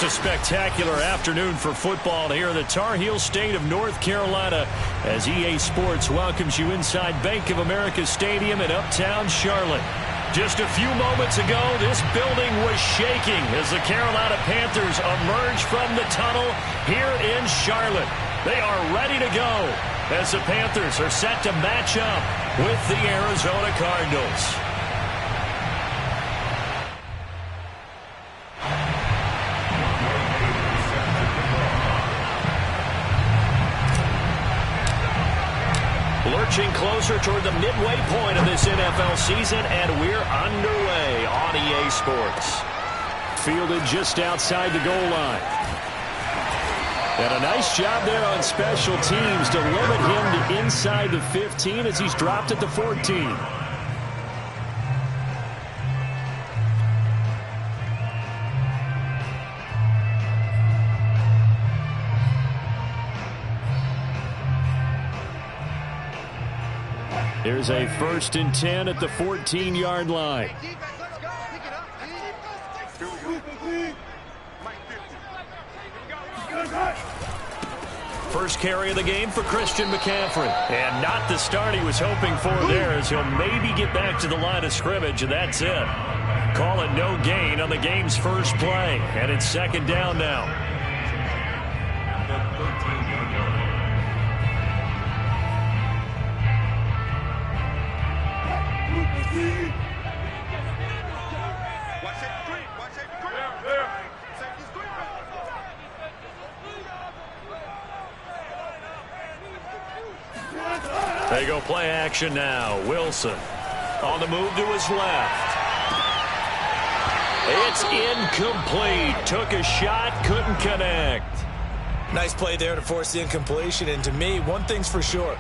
a spectacular afternoon for football here in the Tar Heel state of North Carolina as EA Sports welcomes you inside Bank of America Stadium in uptown Charlotte. Just a few moments ago, this building was shaking as the Carolina Panthers emerge from the tunnel here in Charlotte. They are ready to go as the Panthers are set to match up with the Arizona Cardinals. Lurching closer toward the midway point of this NFL season, and we're underway on EA Sports. Fielded just outside the goal line. And a nice job there on special teams to limit him to inside the 15 as he's dropped at the 14. Here's a 1st and 10 at the 14-yard line. First carry of the game for Christian McCaffrey. And not the start he was hoping for there as he'll maybe get back to the line of scrimmage, and that's it. Call it no gain on the game's first play. And it's 2nd down now. They go play action now. Wilson on the move to his left. It's incomplete. Took a shot, couldn't connect. Nice play there to force the incompletion. And to me, one thing's for sure.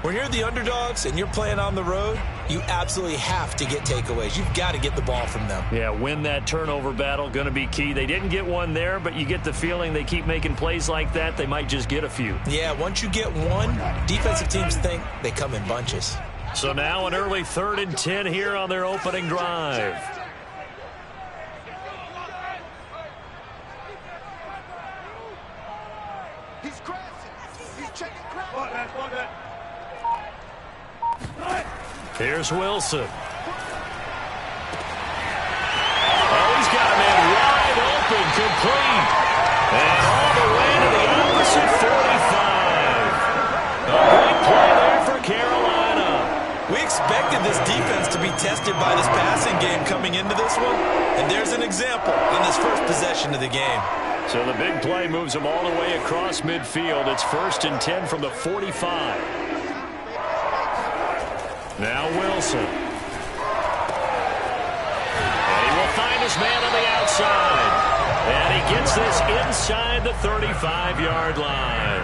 When you're the underdogs and you're playing on the road, you absolutely have to get takeaways. You've got to get the ball from them. Yeah, win that turnover battle, going to be key. They didn't get one there, but you get the feeling they keep making plays like that, they might just get a few. Yeah, once you get one, defensive teams think they come in bunches. So now an early 3rd and 10 here on their opening drive. He's crashing. He's checking crash. Here's Wilson. Oh, he's got a man wide open, complete. And all the way to the opposite 45. A great play there for Carolina. We expected this defense to be tested by this passing game coming into this one. And there's an example in this first possession of the game. So the big play moves them all the way across midfield. It's 1st and 10 from the 45. Now Wilson. And he will find his man on the outside. And he gets this inside the 35-yard line.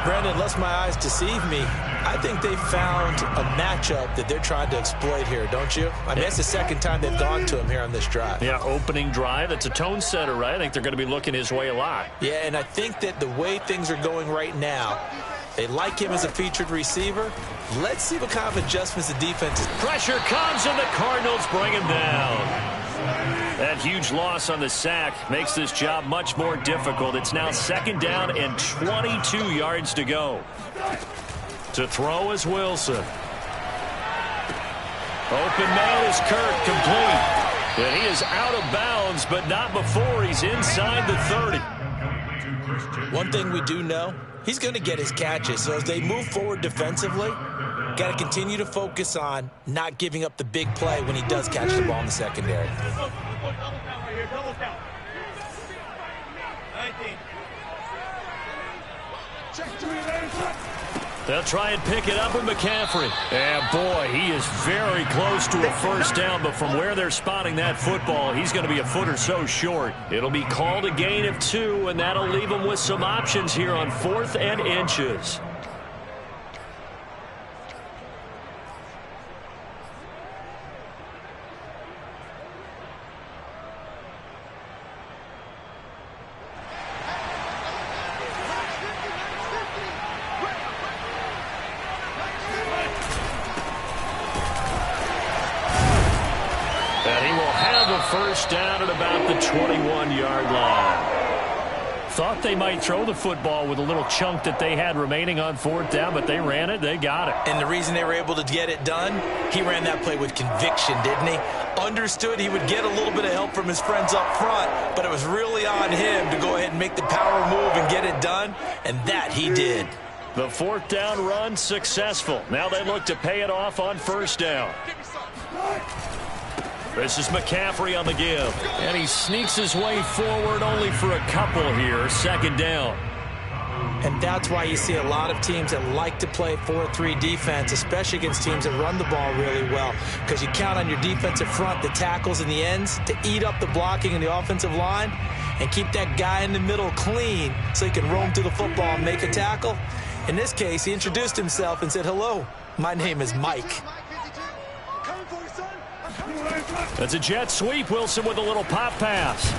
Brandon, unless my eyes deceive me, I think they found a matchup that they're trying to exploit here, don't you? I mean, that's the 2nd time they've gone to him here on this drive. Yeah, opening drive. It's a tone setter, right? I think they're going to be looking his way a lot. Yeah, and I think that the way things are going right now, they like him as a featured receiver. Let's see what kind of adjustments the defense is. Pressure comes, and the Cardinals bring him down. That huge loss on the sack makes this job much more difficult. It's now 2nd down and 22 yards to go. To throw is Wilson. Open man is Kirk, complete. And he is out of bounds, but not before he's inside the 30. One thing we do know, he's going to get his catches. So as they move forward defensively, got to continue to focus on not giving up the big play when he does catch the ball in the secondary. They'll try and pick it up with McCaffrey. And, boy, he is very close to a 1st down, but from where they're spotting that football, he's going to be a foot or so short. It'll be called a gain of 2, and that'll leave him with some options here on 4th and inches. a first down at about the 21-yard line. Thought they might throw the football with a little chunk that they had remaining on fourth down, but they ran it. They got it. And the reason they were able to get it done, he ran that play with conviction, didn't he? Understood he would get a little bit of help from his friends up front, but it was really on him to go ahead and make the power move and get it done, and that he did. The fourth down run successful. Now they look to pay it off on first down. This is McCaffrey on the give. And he sneaks his way forward only for a couple here. Second down. And that's why you see a lot of teams that like to play 4-3 defense, especially against teams that run the ball really well, because you count on your defensive front, the tackles and the ends, to eat up the blocking in the offensive line and keep that guy in the middle clean so he can roam through the football and make a tackle. In this case, he introduced himself and said, "Hello, my name is Mike." That's a jet sweep. Wilson with a little pop pass.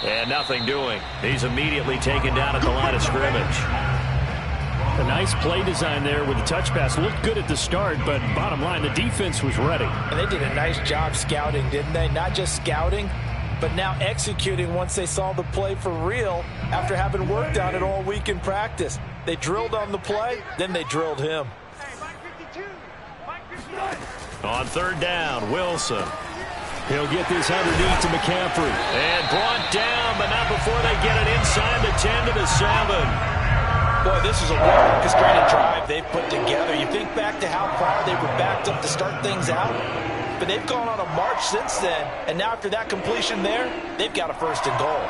And nothing doing. He's immediately taken down at the line of scrimmage. A nice play design there with the touch pass. Looked good at the start, but bottom line, the defense was ready. And they did a nice job scouting, didn't they? Not just scouting, but now executing once they saw the play for real after having worked on it all week in practice. They drilled on the play, then they drilled him. On third down, Wilson. He'll get this underneath to McCaffrey. And brought down, but not before they get it inside the 10 to the 7. Boy, this is a well-orchestrated drive they've put together. You think back to how far they were backed up to start things out, but they've gone on a march since then. And now after that completion there, they've got a first and goal.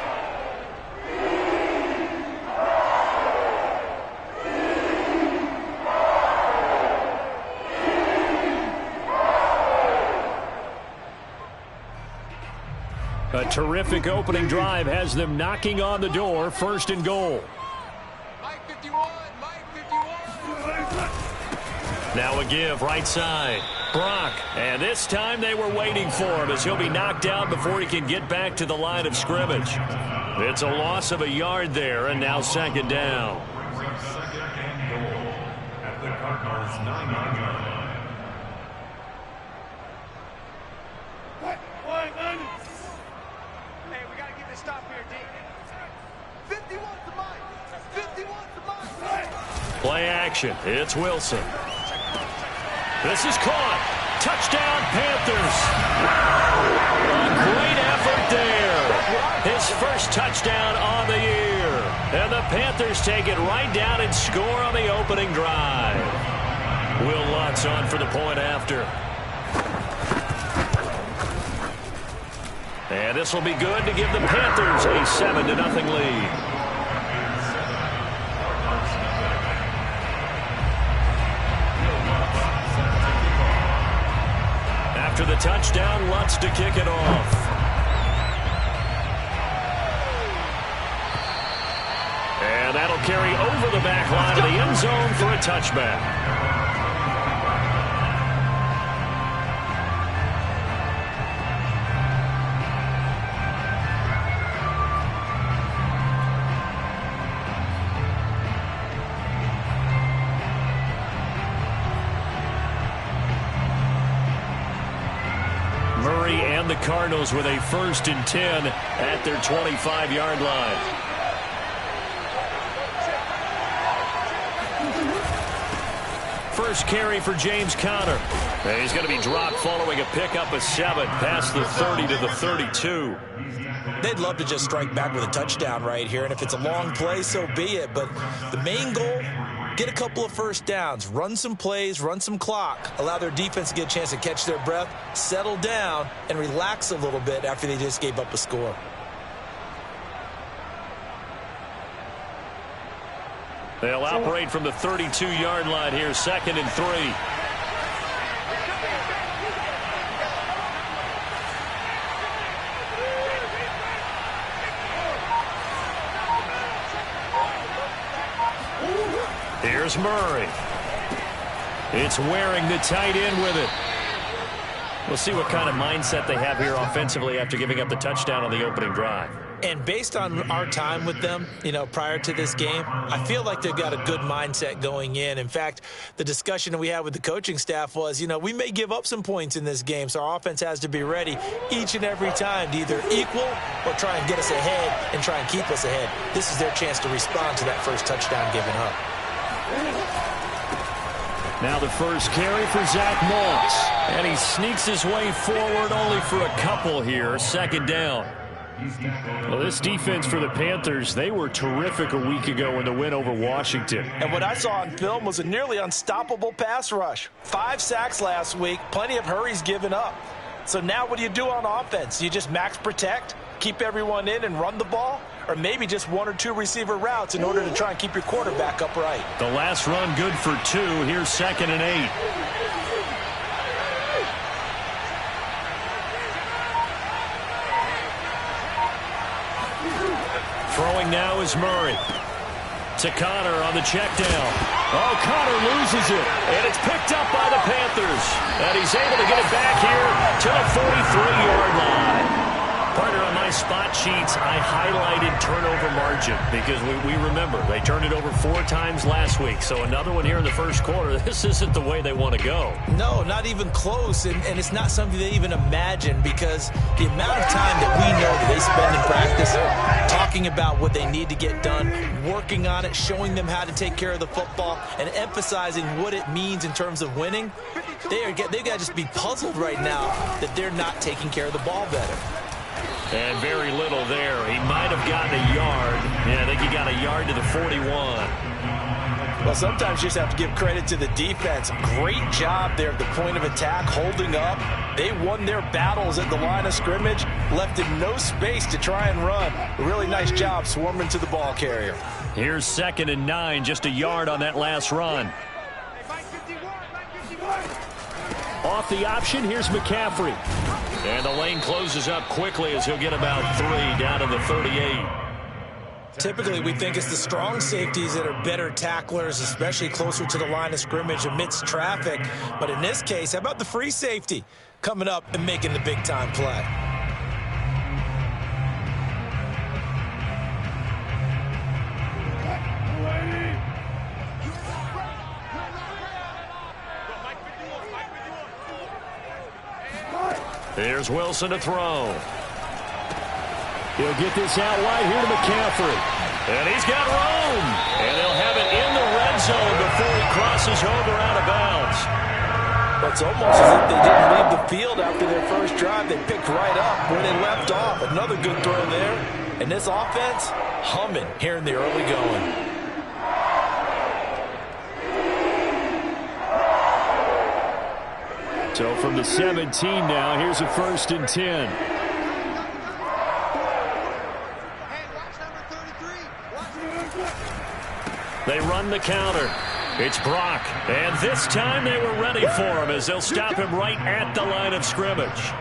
A terrific opening drive has them knocking on the door. First and goal. Mike 51, Mike 51. Now a give right side. Brock. And this time they were waiting for him as he'll be knocked down before he can get back to the line of scrimmage. It's a loss of a yard there, and now second down. Second and goal at the Cardinals' 9-yard line. Hey, we got to get this stop here, D. 51 to Mike. 51 to Mike. Play action. It's Wilson. This is caught. Touchdown, Panthers. A great effort there. His first touchdown on the year. And the Panthers take it right down and score on the opening drive. Will Lutz on for the point after. And this will be good to give the Panthers a 7-0 lead. After the touchdown, Lutz to kick it off. And that'll carry over the back line to the end zone for a touchback. The Cardinals with a 1st and 10 at their 25-yard line. First carry for James Conner. And he's going to be dropped following a pickup of 7 past the 30 to the 32. They'd love to just strike back with a touchdown right here, and if it's a long play, so be it. But the main goal, get a couple of first downs, run some plays, run some clock, allow their defense to get a chance to catch their breath, settle down, and relax a little bit after they just gave up a score. They'll operate from the 32-yard line here, 2nd and 3. Here's Murray. It's Waring, the tight end, with it. We'll see what kind of mindset they have here offensively after giving up the touchdown on the opening drive. And based on our time with them, prior to this game, I feel like they've got a good mindset going in. In fact, the discussion that we had with the coaching staff was, we may give up some points in this game, so our offense has to be ready each and every time to either equal or try and get us ahead and try and keep us ahead. This is their chance to respond to that first touchdown given up. Now the first carry for Zach Moss. And he sneaks his way forward only for a couple here. Second down. Well, this defense for the Panthers, they were terrific a week ago in the win over Washington. And what I saw on film was a nearly unstoppable pass rush. 5 sacks last week, plenty of hurries given up. So now what do you do on offense? You just max protect, keep everyone in and run the ball? Or maybe just 1 or 2 receiver routes in order to try and keep your quarterback upright? The last run good for 2. Here's 2nd and 8. Throwing now is Murray. To Connor on the check down. Oh, Connor loses it. And it's picked up by the Panthers. And he's able to get it back here to the 43-yard line. Partner, on my spot sheets, I highlighted turnover margin because we remember they turned it over 4 times last week. So another one here in the first quarter. This isn't the way they want to go. No, not even close. And it's not something they even imagine because the amount of time that we know that they spend in practice talking about what they need to get done, working on it, showing them how to take care of the football, and emphasizing what it means in terms of winning, they've got to just be puzzled right now that they're not taking care of the ball better. And very little there. He might have gotten a yard. Yeah, I think he got a yard to the 41. Well, sometimes you just have to give credit to the defense. Great job there at the point of attack, holding up. They won their battles at the line of scrimmage, left in no space to try and run. A really nice job swarming to the ball carrier. Here's 2nd and 9, just a yard on that last run. Off the option, here's McCaffrey. And the lane closes up quickly as he'll get about 3 down to the 38. Typically, we think it's the strong safeties that are better tacklers, especially closer to the line of scrimmage amidst traffic. But in this case, how about the free safety coming up and making the big-time play? Here's Wilson to throw. He'll get this out wide here to McCaffrey. And he's got room. And they'll have it in the red zone before he crosses over out of bounds. It's almost as if they didn't leave the field after their first drive. They picked right up where they left off. Another good throw there. And this offense, humming here in the early going. So from the 17 now, here's a 1st and 10. They run the counter. It's Brock. And this time they were ready for him as they'll stop him right at the line of scrimmage.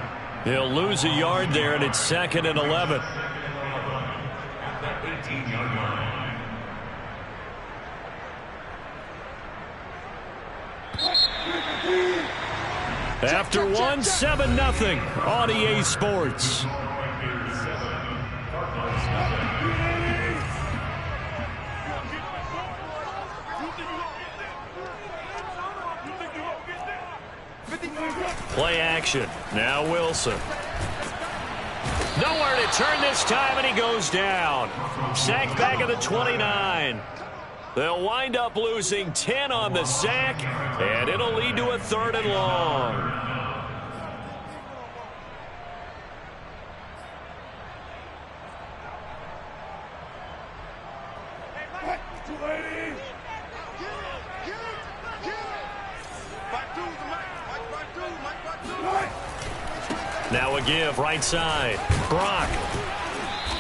He'll lose a yard there, and it's 2nd and 11. At the 18-yard line. After 1, 7-0 on EA Sports. Play action. Now Wilson. Nowhere to turn this time, and he goes down. Sacked back at the 29. They'll wind up losing 10 on the sack, and it'll lead to a 3rd and long. Now a give, right side. Brock.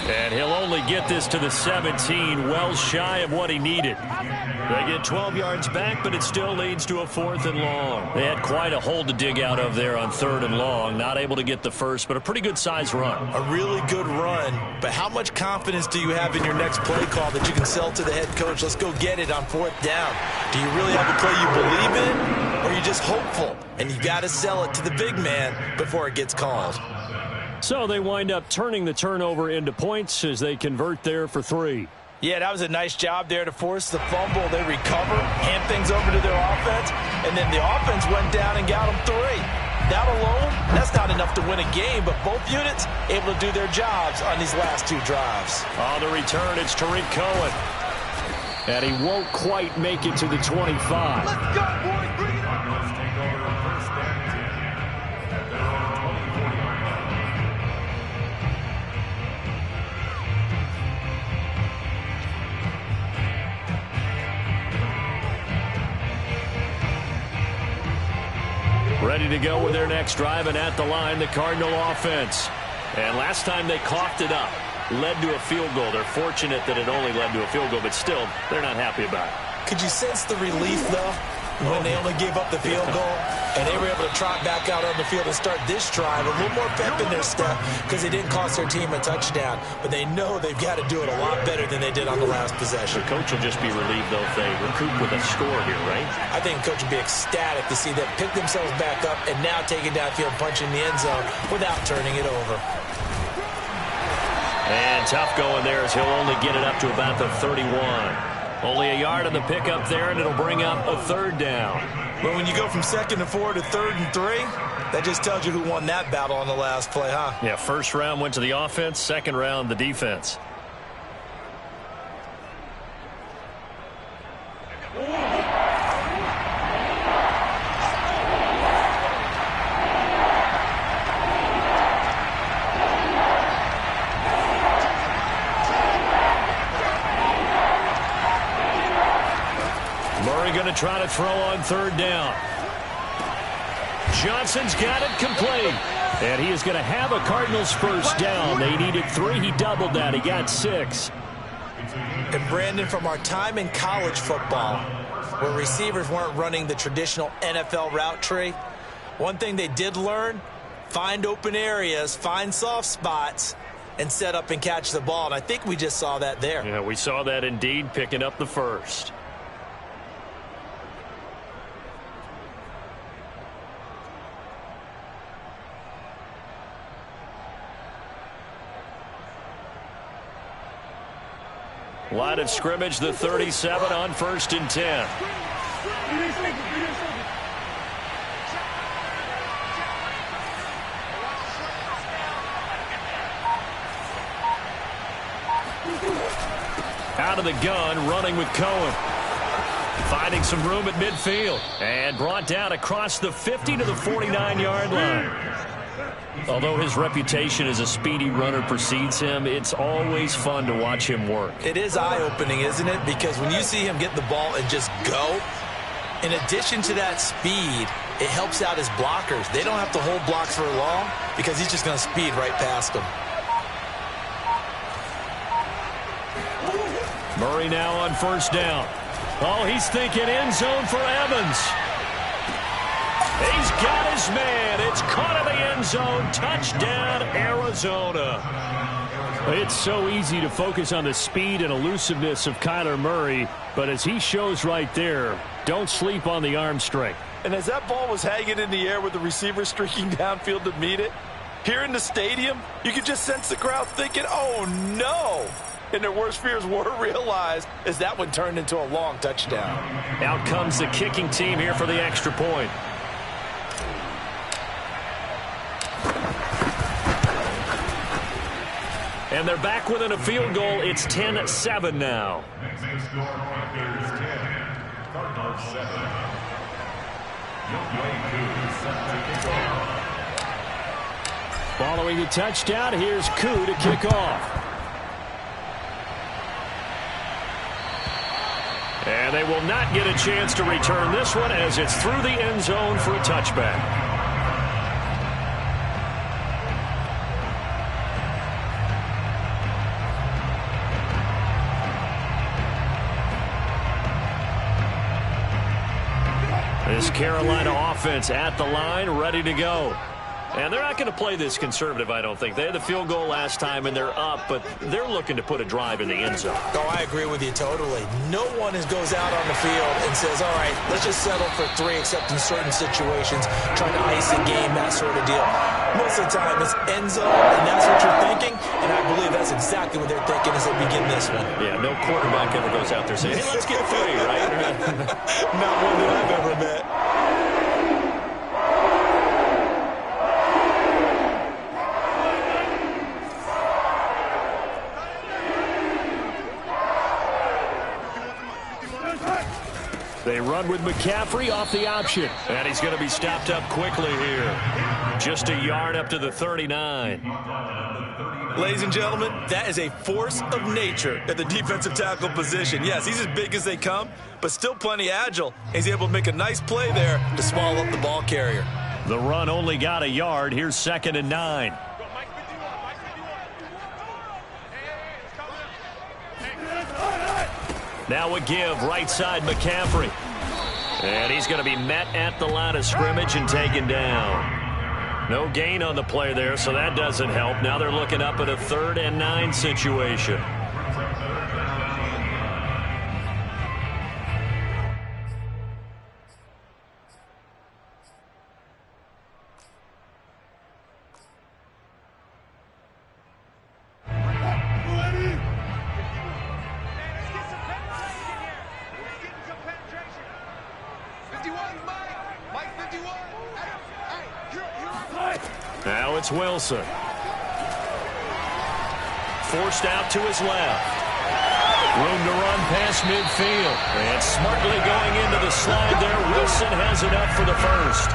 And he'll only get this to the 17, well shy of what he needed. They get 12 yards back, but it still leads to a 4th and long. They had quite a hole to dig out of there on 3rd and long. Not able to get the first, but a pretty good size run. A really good run, but how much confidence do you have in your next play call that you can sell to the head coach? Let's go get it on 4th down. Do you really have a play you believe in, or are you just hopeful? And you got to sell it to the big man before it gets called. So they wind up turning the turnover into points as they convert there for 3. Yeah, that was a nice job there to force the fumble. They recover, hand things over to their offense, and then the offense went down and got them 3. That alone, that's not enough to win a game, but both units able to do their jobs on these last 2 drives. On the return, it's Tariq Cohen. And he won't quite make it to the 25. Let's go, boys. Bring it on. Cardinals take over first and 10 at their own 20-40 line. Ready to go with their next drive, and at the line, the Cardinal offense. And last time they coughed it up, led to a field goal. They're fortunate that it only led to a field goal, but still, they're not happy about it. Could you sense the relief, though, when they only gave up the field goal and they were able to trot back out on the field and start this drive a little more pep in their step because they didn't cost their team a touchdown, but they know they've got to do it a lot better than they did on the last possession. The coach will just be relieved, though, if they recoup with a score here, right? I think the coach will be ecstatic to see them pick themselves back up and now take it downfield, punching the end zone without turning it over. And tough going there as he'll only get it up to about the 31. Only a yard on the pickup there, and it'll bring up a 3rd down. But when you go from 2nd and 4 to 3rd and 3, that just tells you who won that battle on the last play, huh? Yeah, first round went to the offense, second round the defense. Murray going to try to throw on 3rd down. Johnson's got it complete. And he is going to have a Cardinals first down. They needed 3. He doubled that. He got 6. And Brandon, from our time in college football, where receivers weren't running the traditional NFL route tree, one thing they did learn, find open areas, find soft spots, and set up and catch the ball. And I think we just saw that there. Yeah, we saw that indeed, picking up the first. Line of scrimmage, the 37 on 1st and 10. Out of the gun, running with Cohen. Finding some room at midfield. And brought down across the 50 to the 49-yard line. Although his reputation as a speedy runner precedes him, it's always fun to watch him work. It is eye-opening, isn't it? Because when you see him get the ball and just go, in addition to that speed, it helps out his blockers. They don't have to hold blocks for long because he's just going to speed right past them. Murray now on 1st down. Oh, he's thinking end zone for Evans. He's got his man. It's caught in the end zone. Touchdown, Arizona. It's so easy to focus on the speed and elusiveness of Kyler Murray, but as he shows right there, don't sleep on the arm strength. And as that ball was hanging in the air with the receiver streaking downfield to meet it, here in the stadium, you could just sense the crowd thinking, oh, no. And their worst fears were realized as that one turned into a long touchdown. Out comes the kicking team here for the extra point. And they're back within a field goal. It's 10-7 now. Next to score, Panthers 10, Cardinals 7. W08 set to kick off. Following the touchdown, here's Koo to kick off. And they will not get a chance to return this one as it's through the end zone for a touchback. This Carolina offense at the line, ready to go. And they're not going to play this conservative, I don't think. They had the field goal last time, and they're up, but they're looking to put a drive in the end zone. Oh, I agree with you totally. No one goes out on the field and says, all right, let's just settle for 3, except in certain situations, trying to ice a game, that sort of deal. Most of the time, it's end zone, and that's what you're thinking, and I believe that's exactly what they're thinking as they begin this one. Yeah, no quarterback ever goes out there saying, hey, let's get 3, right? Not one that I've ever met. They run with McCaffrey off the option. And he's going to be stopped up quickly here. Just a yard up to the 39. Ladies and gentlemen, that is a force of nature at the defensive tackle position. Yes, he's as big as they come, but still plenty agile. He's able to make a nice play there to swallow up the ball carrier. The run only got a yard. Here's 2nd and 9. Now a give, right side McCaffrey. And he's going to be met at the line of scrimmage and taken down. No gain on the play there, so that doesn't help. Now they're looking up at a 3rd and 9 situation. Now it's Wilson. Forced out to his left. Room to run past midfield. And smartly going into the slide there. Wilson has it up for the first.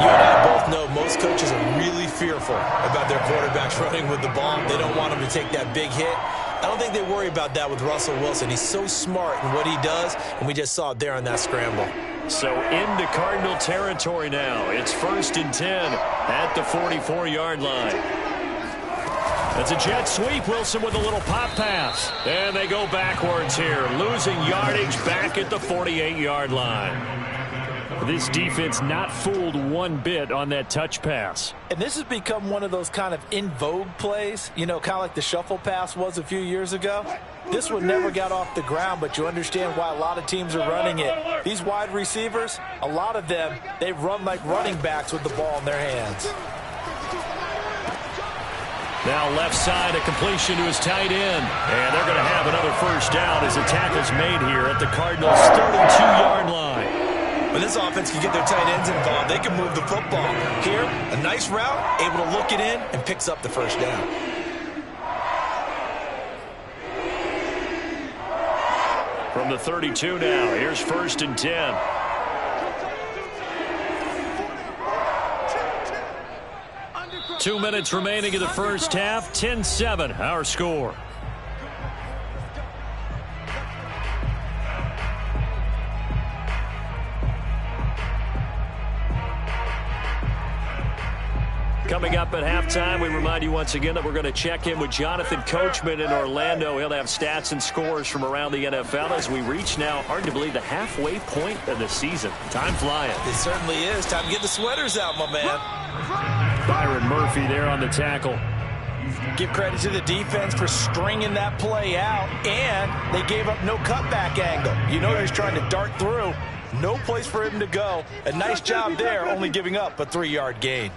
You and I both know most coaches are really fearful about their quarterbacks running with the ball. They don't want them to take that big hit. I don't think they worry about that with Russell Wilson. He's so smart in what he does, and we just saw it there on that scramble. So into Cardinal territory now. It's 1st and 10 at the 44-yard line. That's a jet sweep. Wilson with a little pop pass. And they go backwards here, losing yardage back at the 48-yard line. This defense not fooled one bit on that touch pass. And this has become one of those kind of in vogue plays, you know, kind of like the shuffle pass was a few years ago. This one never got off the ground, but you understand why a lot of teams are running it. These wide receivers, a lot of them, they run like running backs with the ball in their hands. Now left side, a completion to his tight end. And they're going to have another first down as the tackle's made here at the Cardinals' 32-yard line. When this offense can get their tight ends involved, they can move the football. Here, a nice route, able to look it in, and picks up the first down. From the 32 now, here's 1st and 10. Two minutes remaining in the first half. 10-7, our score. Coming up at halftime, we remind you once again that we're going to check in with Jonathan Coachman in Orlando. He'll have stats and scores from around the NFL as we reach now, hard to believe, the halfway point of the season. Time flying. It certainly is. Time to get the sweaters out, my man. Byron Murphy there on the tackle. Give credit to the defense for stringing that play out, and they gave up no cutback angle. You know he's trying to dart through. No place for him to go. A nice job there, only giving up a 3-yard gain.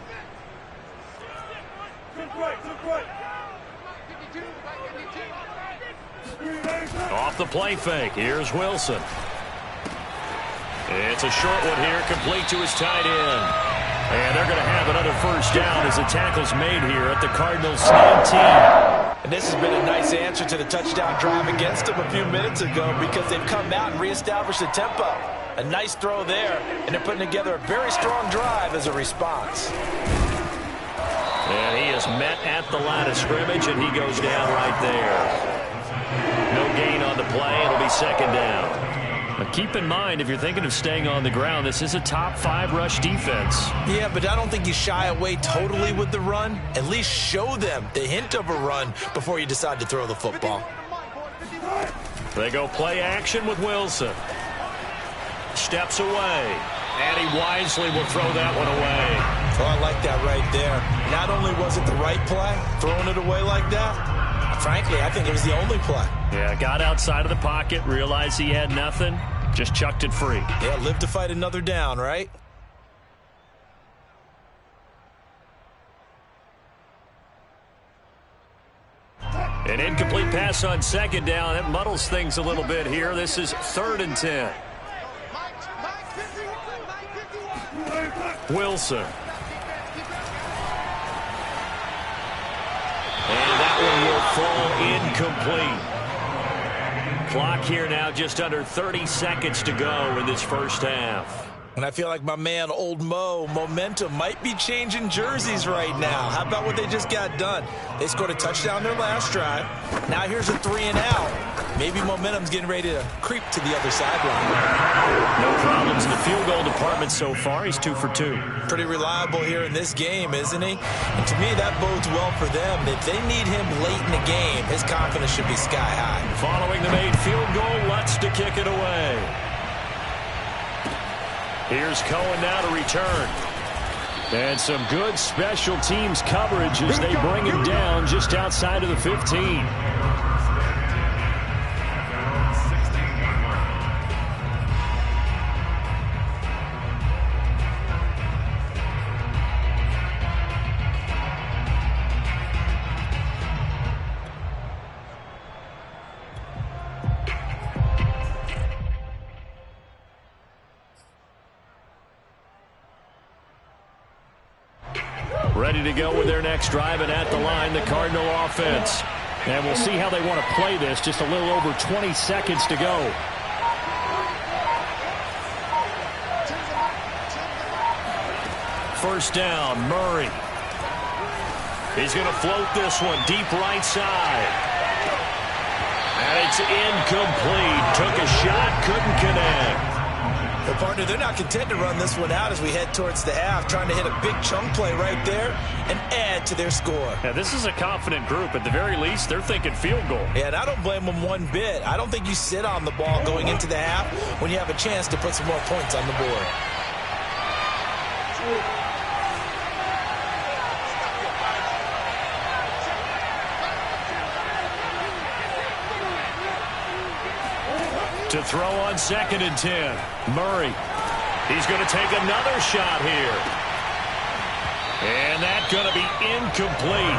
Off the play fake. Here's Wilson. It's a short one here, complete to his tight end. And they're going to have another first down as the tackle's made here at the Cardinals' 19. And this has been a nice answer to the touchdown drive against them a few minutes ago because they've come out and reestablished the tempo. A nice throw there, and they're putting together a very strong drive as a response. And he is met at the line of scrimmage, and he goes down right there. No gain on the play. It'll be 2nd down. But keep in mind, if you're thinking of staying on the ground, this is a top 5 rush defense. Yeah, but I don't think you shy away totally with the run. At least show them the hint of a run before you decide to throw the football. They go play action with Wilson. Steps away. And he wisely will throw that one away. Oh, I like that right there. Not only was it the right play, throwing it away like that, frankly, I think it was the only play. Yeah, got outside of the pocket, realized he had nothing, just chucked it free. Yeah, live to fight another down, right? An incomplete pass on second down. That muddles things a little bit here. This is 3rd and 10. Wilson. And that one will fall incomplete. Clock here now just under 30 seconds to go in this first half. And I feel like my man, Old Mo, momentum might be changing jerseys right now. How about what they just got done? They scored a touchdown their last drive. Now here's a 3 and out. Maybe momentum's getting ready to creep to the other sideline. No problems in the field goal department so far. He's 2 for 2. Pretty reliable here in this game, isn't he? And to me, that bodes well for them. If they need him late in the game, his confidence should be sky high. Following the made field goal, Lutz to kick it away. Here's Cohen now to return. And some good special teams coverage as they bring him down just outside of the 15. Ready to go with their next drive, and at the line, the Cardinal offense. And we'll see how they want to play this. Just a little over 20 seconds to go. First down, Murray. He's going to float this one deep right side. And it's incomplete. Took a shot, couldn't connect. Well, partner, they're not content to run this one out as we head towards the half, trying to hit a big chunk play right there and add to their score. Yeah, this is a confident group. At the very least, they're thinking field goal. Yeah, and I don't blame them one bit. I don't think you sit on the ball going into the half when you have a chance to put some more points on the board. To throw on 2nd and 10. Murray. He's going to take another shot here. And that's going to be incomplete.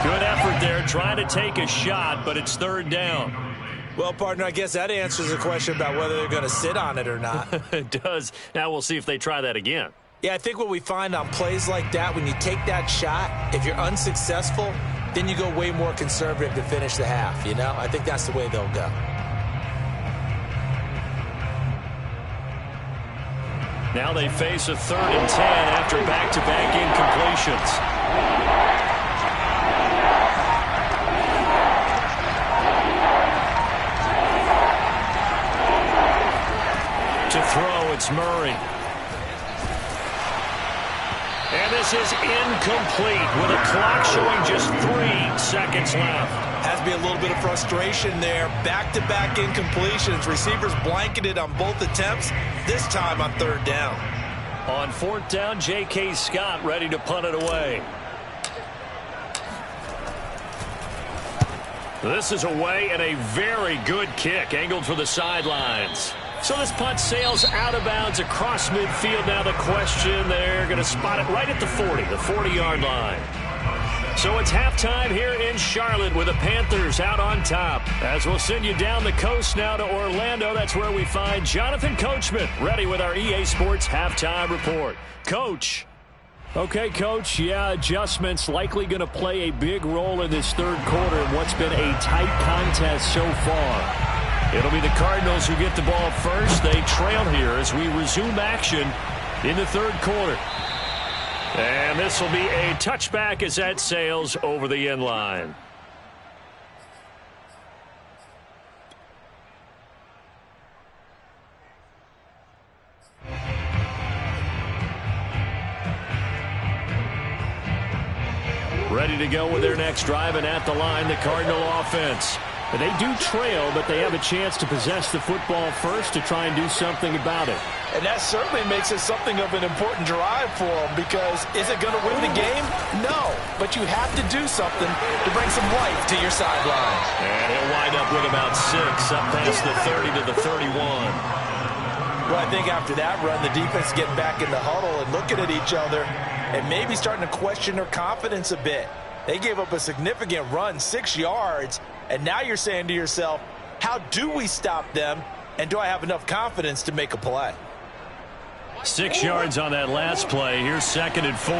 Good effort there trying to take a shot, but it's 3rd down. Well, partner, I guess that answers the question about whether they're going to sit on it or not. It does. Now we'll see if they try that again. Yeah, I think what we find on plays like that, when you take that shot, if you're unsuccessful, then you go way more conservative to finish the half, you know? I think that's the way they'll go. Now they face a 3rd and 10 after back-to-back incompletions. To throw, it's Murray. And this is incomplete with a clock showing just 3 seconds left. Has to be a little bit of frustration there. Back-to-back incompletions. Receivers blanketed on both attempts, this time on 3rd down. On 4th down, J.K. Scott ready to punt it away. This is away and a very good kick angled for the sidelines. So this punt sails out of bounds across midfield. Now the question, they're going to spot it right at the 40, the 40-yard line. So it's halftime here in Charlotte with the Panthers out on top. As we'll send you down the coast now to Orlando, that's where we find Jonathan Coachman ready with our EA Sports Halftime Report. Coach. Okay, Coach, yeah, adjustments likely going to play a big role in this 3rd quarter in what's been a tight contest so far. It'll be the Cardinals who get the ball first. They trail here as we resume action in the 3rd quarter. And this will be a touchback as that sails over the end line. Ready to go with their next drive, and at the line, the Cardinal offense. They do trail, but they have a chance to possess the football first to try and do something about it. And that certainly makes it something of an important drive for them, because is it going to win the game? No, but you have to do something to bring some life to your sideline. And he'll wind up with about 6 up past the 30 to the 31. Well, I think after that run, the defense is getting back in the huddle and looking at each other and maybe starting to question their confidence a bit. They gave up a significant run, 6 yards, and now you're saying to yourself, how do we stop them, and do I have enough confidence to make a play? 6 yards on that last play. Here's 2nd and 4.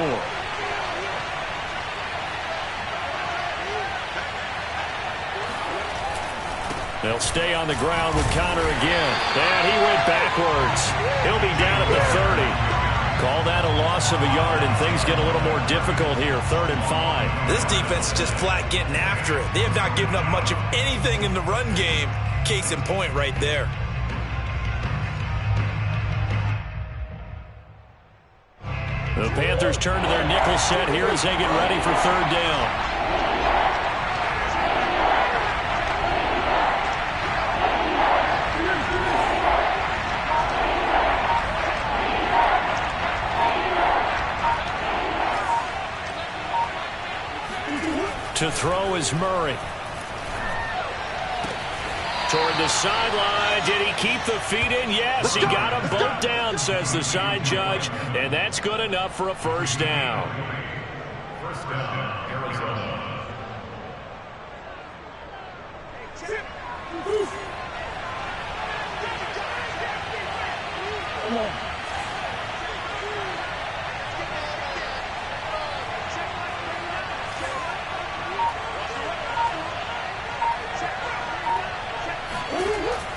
They'll stay on the ground with Connor again. And he went backwards. He'll be down at the 30. Call that a loss of a yard, and things get a little more difficult here. 3rd and 5. This defense is just flat getting after it. They have not given up much of anything in the run game. Case in point right there. The Panthers turn to their nickel set here as they get ready for 3rd down. To throw is Murray. Toward the sideline. Did he keep the feet in? Yes, he got them both down, says the side judge, and that's good enough for a 1st down. 1st down, Arizona.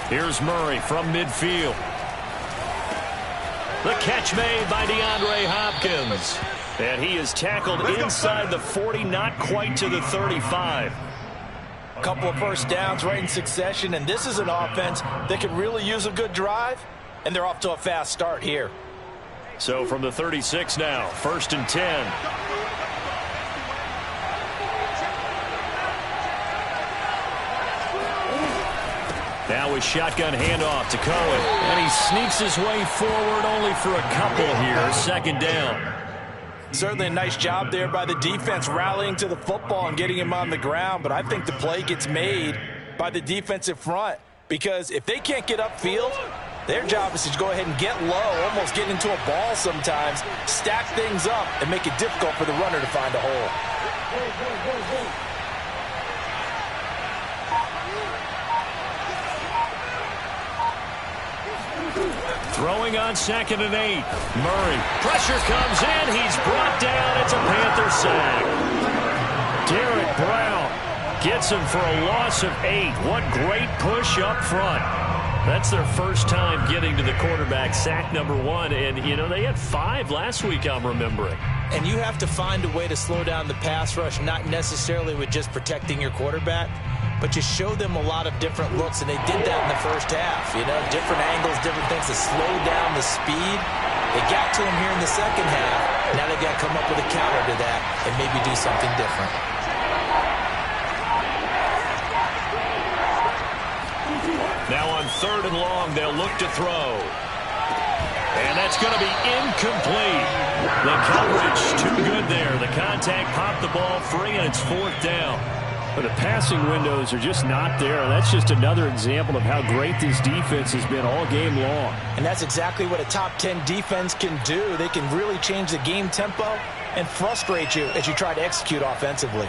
Here's Murray from midfield. The catch made by DeAndre Hopkins. And he is tackled inside the 40, not quite to the 35. A couple of 1st downs right in succession, and this is an offense that could really use a good drive, and they're off to a fast start here. So from the 36 now, 1st and 10. Now a shotgun handoff to Cohen. And he sneaks his way forward only for a couple here. 2nd down. Certainly a nice job there by the defense rallying to the football and getting him on the ground. But I think the play gets made by the defensive front, because if they can't get upfield, their job is to go ahead and get low, almost get into a ball sometimes, stack things up, and make it difficult for the runner to find a hole. Throwing on 2nd and 8. Murray. Pressure comes in. He's brought down. It's a Panther sack. Derek Brown gets him for a loss of 8. What great push up front. That's their 1st time getting to the quarterback, sack number 1. And, you know, they had 5 last week, I'm remembering. And you have to find a way to slow down the pass rush, not necessarily with just protecting your quarterback, but you show them a lot of different looks, and they did that in the 1st half. You know, different angles, different things to slow down the speed. They got to him here in the 2nd half. Now they've got to come up with a counter to that and maybe do something different. Now on 3rd and long, they'll look to throw. And that's going to be incomplete. The coverage too good there. The contact popped the ball free, and it's 4th down. But the passing windows are just not there. That's just another example of how great this defense has been all game long. And that's exactly what a top 10 defense can do. They can really change the game tempo and frustrate you as you try to execute offensively.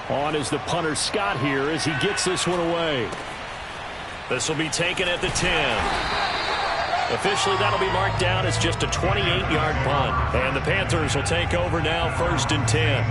On is the punter Scott here as he gets this one away. This will be taken at the 10. Officially, that'll be marked down as just a 28-yard punt. And the Panthers will take over now, 1st and 10.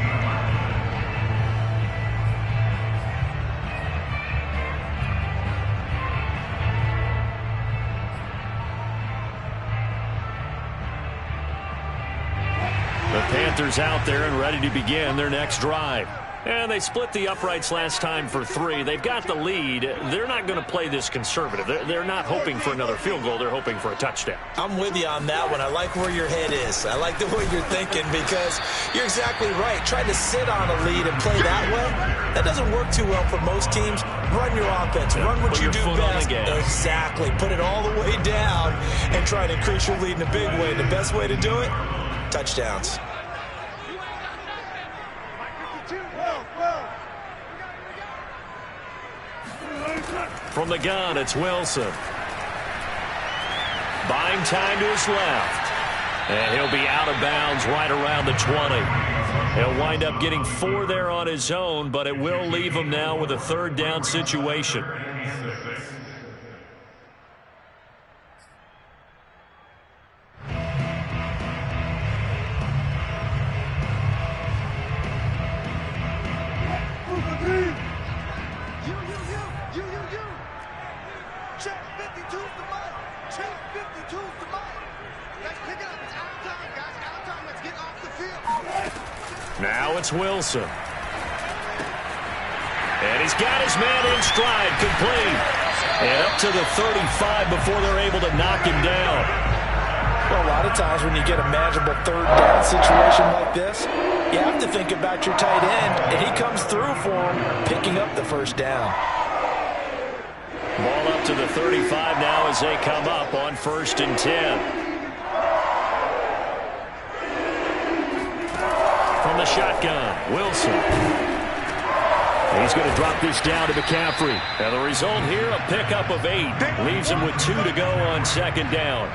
The Panthers out there and ready to begin their next drive. And they split the uprights last time for 3. They've got the lead. They're not going to play this conservative. They're not hoping for another field goal. They're hoping for a touchdown. I'm with you on that one. I like where your head is. I like the way you're thinking because you're exactly right. Trying to sit on a lead and play that way, that doesn't work too well for most teams. Run your offense. Run what you do best. Exactly. Put it all the way down and try to increase your lead in a big way. The best way to do it, touchdowns. From the gun, it's Wilson. Buying time to his left. And he'll be out of bounds right around the 20. He'll wind up getting 4 there on his own, but it will leave him now with a 3rd down situation. Now it's Wilson. And he's got his man in stride, complete. And up to the 35 before they're able to knock him down. Well, a lot of times when you get a manageable 3rd down situation like this, you have to think about your tight end, and he comes through for him, picking up the 1st down. Ball up to the 35 now as they come up on 1st and 10. From the shotgun, Wilson. He's going to drop this down to McCaffrey. And the result here, a pickup of 8. Leaves him with 2 to go on 2nd down.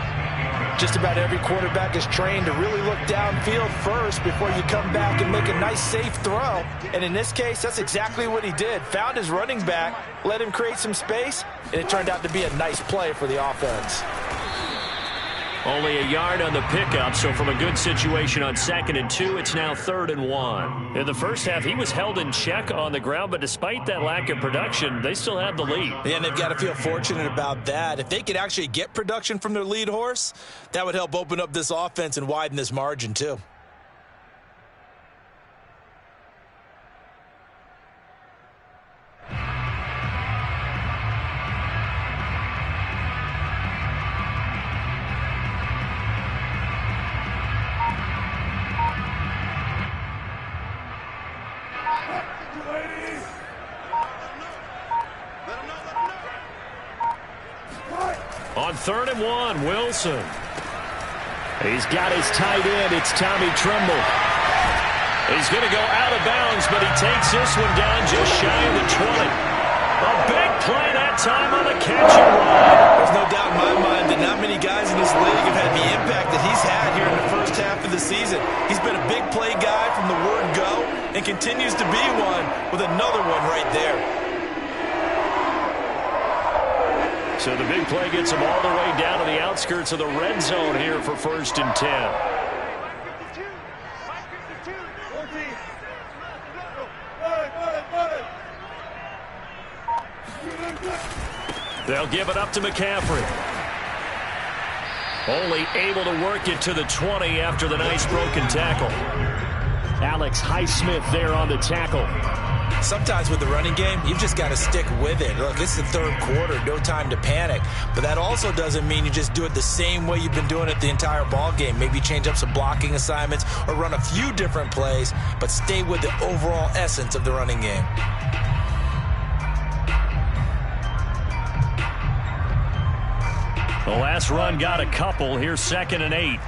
Just about every quarterback is trained to really look downfield first before you come back and make a nice, safe throw. And in this case, that's exactly what he did. Found his running back, let him create some space, and it turned out to be a nice play for the offense. Only a yard on the pickup, so from a good situation on 2nd and 2, it's now 3rd and 1. In the first half, he was held in check on the ground, but despite that lack of production, they still have the lead. And they've got to feel fortunate about that. If they could actually get production from their lead horse, that would help open up this offense and widen this margin too. On 3rd and 1, Wilson. He's got his tight end. It's Tommy Tremble. He's going to go out of bounds, but he takes this one down just shy of the 20. A big play that time on the catch and run. There's no doubt in my mind that not many guys in this league have had the impact that he's had here in the first half of the season. He's been a big play guy from the word go and continues to be one with another one right there. So the big play gets him all the way down to the outskirts of the red zone here for 1st and 10. They'll give it up to McCaffrey. Only able to work it to the 20 after the nice broken tackle. Alex Highsmith there on the tackle. Sometimes with the running game, you've just got to stick with it. Look, it's the 3rd quarter, no time to panic. But that also doesn't mean you just do it the same way you've been doing it the entire ball game. Maybe change up some blocking assignments or run a few different plays, but stay with the overall essence of the running game. The last run got a couple. Here's 2nd and 8.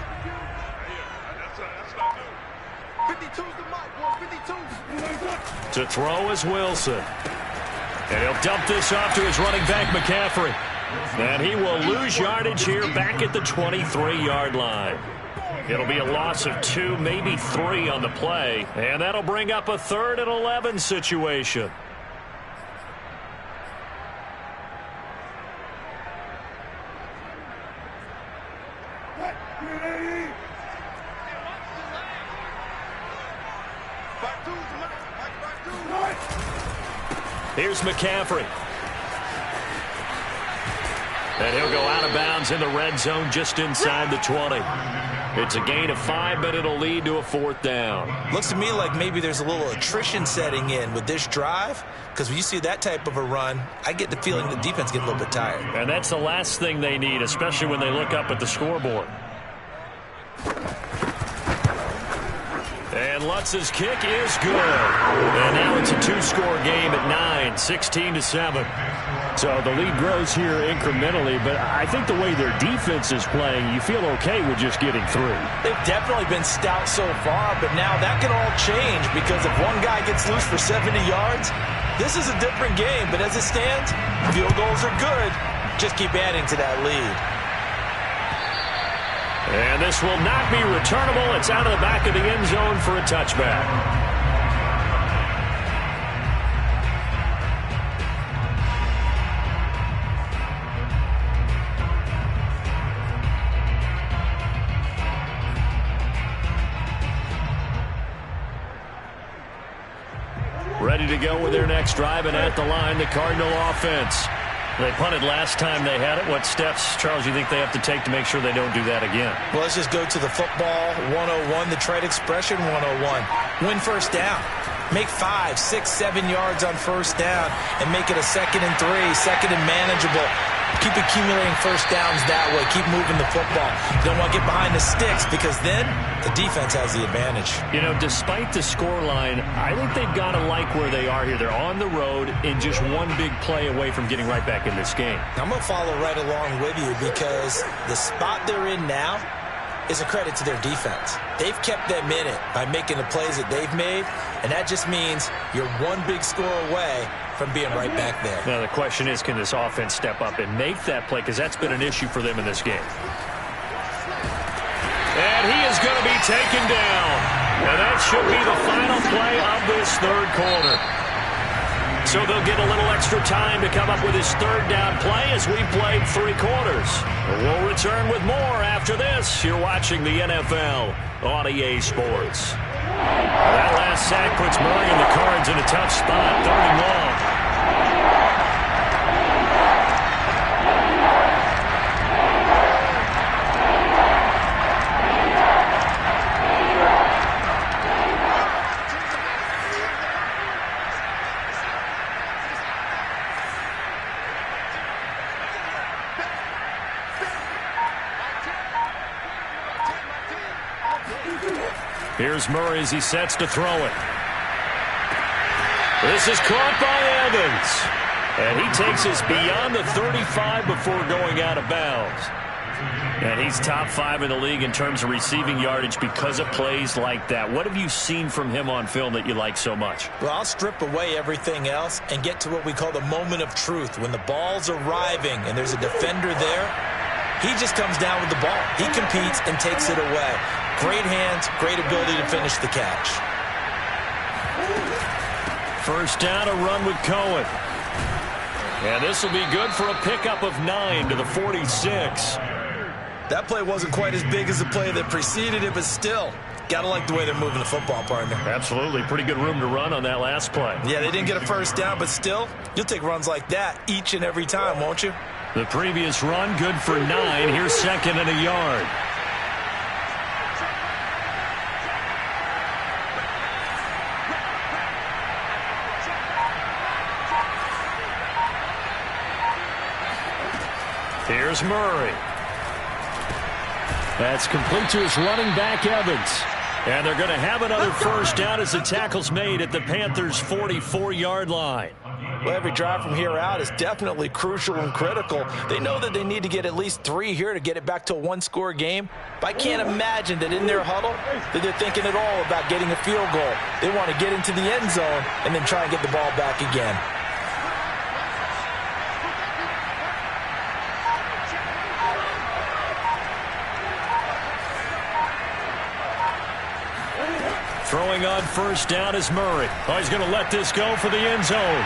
52's the mic, boy, 52. To throw is Wilson. And he'll dump this off to his running back, McCaffrey. And he will lose yardage here back at the 23-yard line. It'll be a loss of 2, maybe 3 on the play. And that'll bring up a 3rd and 11 situation. Here's McCaffrey. And he'll go out of bounds in the red zone just inside the 20. It's a gain of 5, but it'll lead to a 4th down. Looks to me like maybe there's a little attrition setting in with this drive, because when you see that type of a run, I get the feeling the defense gets a little bit tired. And that's the last thing they need, especially when they look up at the scoreboard. And Lutz's kick is good. And now it's a 2-score game at 9, 16-7. So the lead grows here incrementally, but I think the way their defense is playing, you feel okay with just getting through. They've definitely been stout so far, but now that can all change because if one guy gets loose for 70 yards, this is a different game. But as it stands, field goals are good. Just keep adding to that lead. And this will not be returnable. It's out of the back of the end zone for a touchback. Ready to go with their next drive, and at the line, the Cardinal offense. They punted last time they had it. What steps, Charles, you think they have to take to make sure they don't do that again? Well, let's just go to the football 101, the trade expression 101. Win first down. Make 5, 6, 7 yards on first down and make it a 2nd and 3, 2nd and manageable. Keep accumulating first downs that way. Keep moving the football. You don't want to get behind the sticks because then the defense has the advantage. You know, despite the scoreline, I think they've got to like where they are here. They're on the road and just one big play away from getting right back in this game. I'm going to follow right along with you because the spot they're in now is a credit to their defense. They've kept them in it by making the plays that they've made, and that just means you're one big score away from being right back there. Now, the question is, can this offense step up and make that play? Because that's been an issue for them in this game. And he is going to be taken down. And that should be the final play of this 3rd quarter. So they'll get a little extra time to come up with his 3rd down play as we played 3 quarters. We'll return with more after this. You're watching the NFL on EA Sports. That last sack puts Murray and the Cards in a tough spot. 3rd and long. Here's Murray as he sets to throw it. This is caught by Evans. And he takes us beyond the 35 before going out of bounds. And he's top 5 in the league in terms of receiving yardage because of plays like that. What have you seen from him on film that you like so much? Well, I'll strip away everything else and get to what we call the moment of truth. When the ball's arriving and there's a defender there, he just comes down with the ball. He competes and takes it away. Great hands, great ability to finish the catch. First down, a run with Cohen. And this will be good for a pickup of 9 to the 46. That play wasn't quite as big as the play that preceded it, but still, got to like the way they're moving the football, partner. Absolutely. Pretty good room to run on that last play. Yeah, they didn't get a first down, but still, you'll take runs like that each and every time, won't you? The previous run, good for 9. Here's 2nd and a yard. Here's Murray. That's complete to his running back, Evans. And they're going to have another first down as the tackle's made at the Panthers' 44-yard line. Well, every drive from here out is definitely crucial and critical. They know that they need to get at least 3 here to get it back to a 1-score game. But I can't imagine that in their huddle that they're thinking at all about getting a field goal. They want to get into the end zone and then try and get the ball back again. Throwing on first down is Murray. Oh, he's going to let this go for the end zone.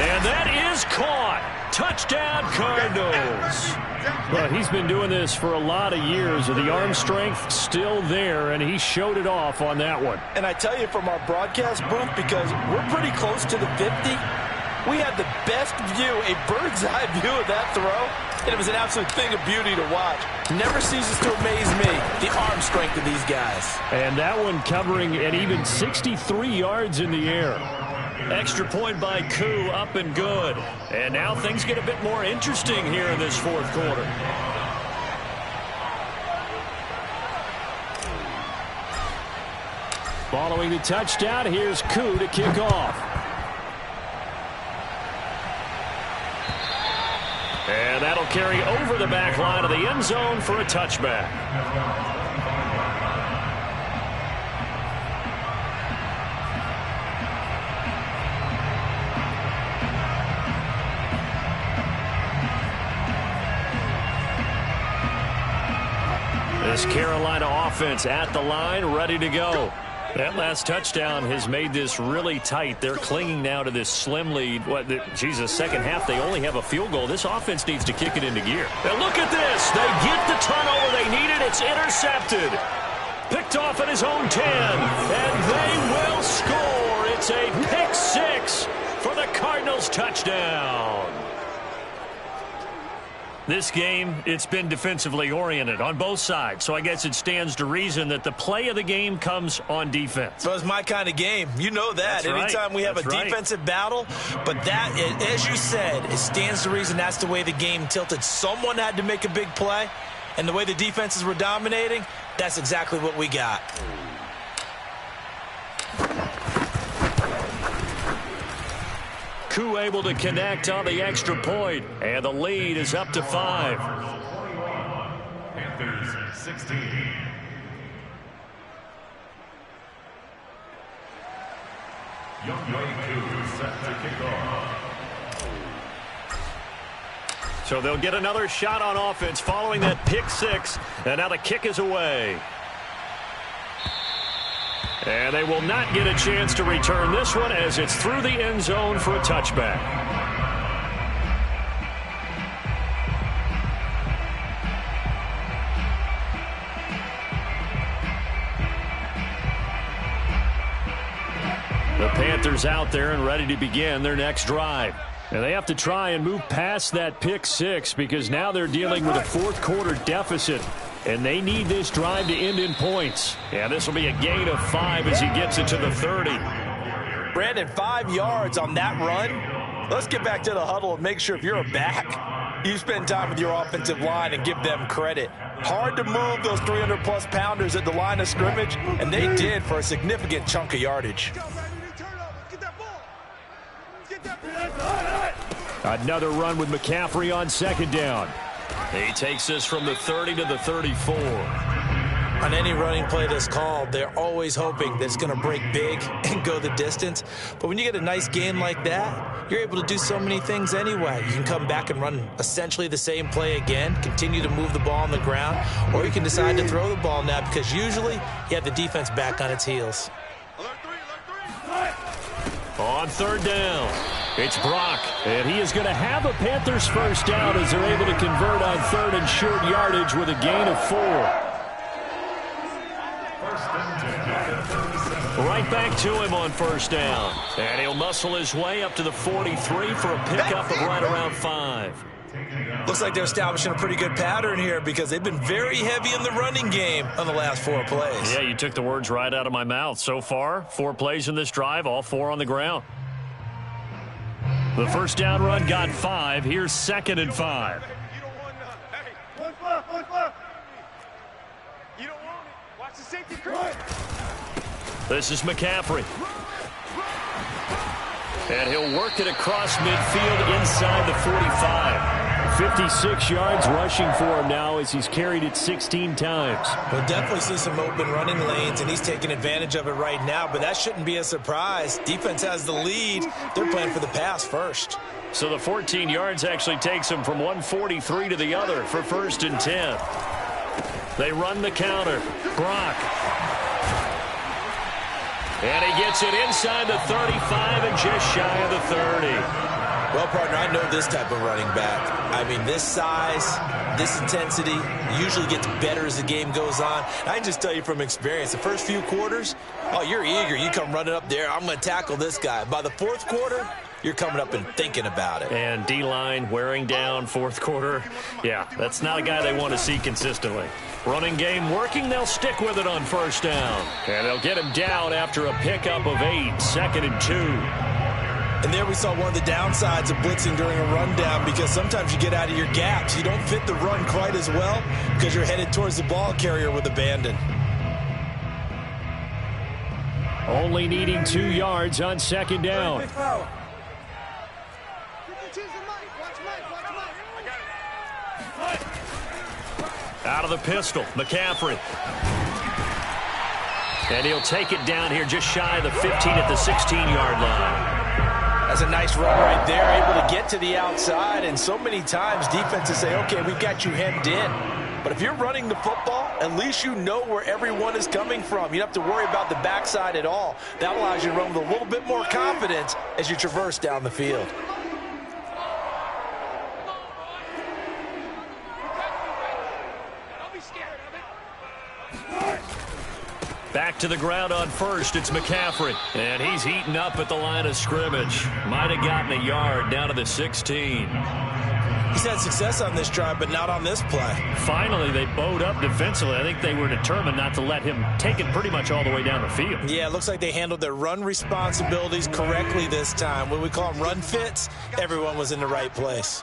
And that is caught. Touchdown, Cardinals. Well, he's been doing this for a lot of years. The arm strength still there, and he showed it off on that one. And I tell you from our broadcast booth, because we're pretty close to the 50, We had the best view, a bird's eye view of that throw, and it was an absolute thing of beauty to watch. Never ceases to amaze me, the arm strength of these guys. And that one covering an even 63 yards in the air. Extra point by Koo, up and good. And now things get a bit more interesting here in this fourth quarter. Following the touchdown, here's Koo to kick off. And that'll carry over the back line of the end zone for a touchback. This Carolina offense at the line, ready to go. That last touchdown has made this really tight. They're clinging now to this slim lead. Second half, they only have a field goal. This offense needs to kick it into gear. And look at this. They get the turnover they needed. It's intercepted. Picked off at his own 10. And they will score. It's a pick six for the Cardinals touchdown. This game, it's been defensively oriented on both sides, so I guess it stands to reason that the play of the game comes on defense. So it's my kind of game. You know that. Anytime we have a defensive battle, but that, as you said, it stands to reason that's the way the game tilted. Someone had to make a big play, and the way the defenses were dominating, that's exactly what we got. Koo able to connect on the extra point, and the lead is up to 5. Panthers 16. Koo set to kick off. So they'll get another shot on offense following that pick six, and now the kick is away. And they will not get a chance to return this one as it's through the end zone for a touchback. The Panthers out there and ready to begin their next drive. And they have to try and move past that pick six because now they're dealing with a fourth quarter deficit. And they need this drive to end in points. And this will be a gain of 5 as he gets it to the 30. Brandon, 5 yards on that run. Let's get back to the huddle and make sure if you're a back, you spend time with your offensive line and give them credit. Hard to move those 300-plus pounders at the line of scrimmage, and they did for a significant chunk of yardage. Another run with McCaffrey on second down. He takes this from the 30 to the 34. On any running play that's called, they're always hoping that it's going to break big and go the distance. But when you get a nice game like that, you're able to do so many things anyway. You can come back and run essentially the same play again, continue to move the ball on the ground, or you can decide to throw the ball now because usually you have the defense back on its heels. On third down, it's Brock, and he is going to have a Panthers first down as they're able to convert on third and short yardage with a gain of 4. Right back to him on first down, and he'll muscle his way up to the 43 for a pickup of right around 5. Looks like they're establishing a pretty good pattern here because they've been very heavy in the running game on the last 4 plays. Yeah, you took the words right out of my mouth. So far, 4 plays in this drive, all 4 on the ground. The first down run got 5. Here's second and 5. You don't want none. Hey, one fluff. You don't want it. Watch the safety crew. This is McCaffrey. And he'll work it across midfield inside the 45. 56 yards rushing for him now as he's carried it 16 times. We'll definitely see some open running lanes, and he's taking advantage of it right now, but that shouldn't be a surprise. Defense has the lead. They're playing for the pass first. So the 14 yards actually takes him from 143 to the other for first and 10. They run the counter. Brock. And he gets it inside the 35 and just shy of the 30. Well, partner, I know this type of running back. I mean, this size, this intensity usually gets better as the game goes on. I can just tell you from experience, the first few quarters, oh, you're eager. You come running up there, I'm going to tackle this guy. By the fourth quarter, you're coming up and thinking about it. And D-line wearing down fourth quarter. Yeah, that's not a guy they want to see consistently. Running game working. They'll stick with it on first down. And they'll get him down after a pickup of 8, 2nd and 2. And there we saw one of the downsides of blitzing during a rundown, because sometimes you get out of your gaps. You don't fit the run quite as well because you're headed towards the ball carrier with abandon. Only needing 2 yards on 2nd down. Out of the pistol, McCaffrey. And he'll take it down here just shy of the 15 at the 16-yard line. That's a nice run right there, able to get to the outside. And so many times defenses say, okay, we've got you hemmed in. But if you're running the football, at least you know where everyone is coming from. You don't have to worry about the backside at all. That allows you to run with a little bit more confidence as you traverse down the field. Back to the ground on first. It's McCaffrey. And he's heating up at the line of scrimmage. Might have gotten a yard down to the 16. He's had success on this drive, but not on this play. Finally, they bowed up defensively. I think they were determined not to let him take it pretty much all the way down the field. Yeah, it looks like they handled their run responsibilities correctly this time. When we call them run fits, everyone was in the right place.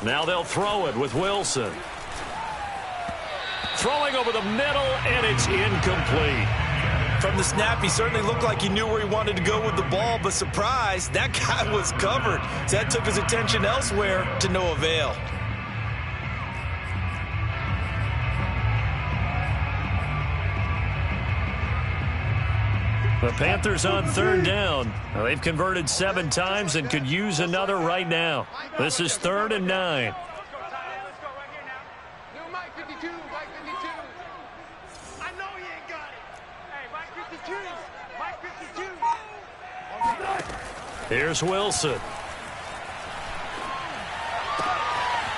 Now they'll throw it with Wilson. Throwing over the middle, and it's incomplete. From the snap, he certainly looked like he knew where he wanted to go with the ball, but surprise, that guy was covered. So that took his attention elsewhere to no avail. The Panthers on 3rd down. They've converted 7 times and could use another right now. This is 3rd and 9. Here's Wilson.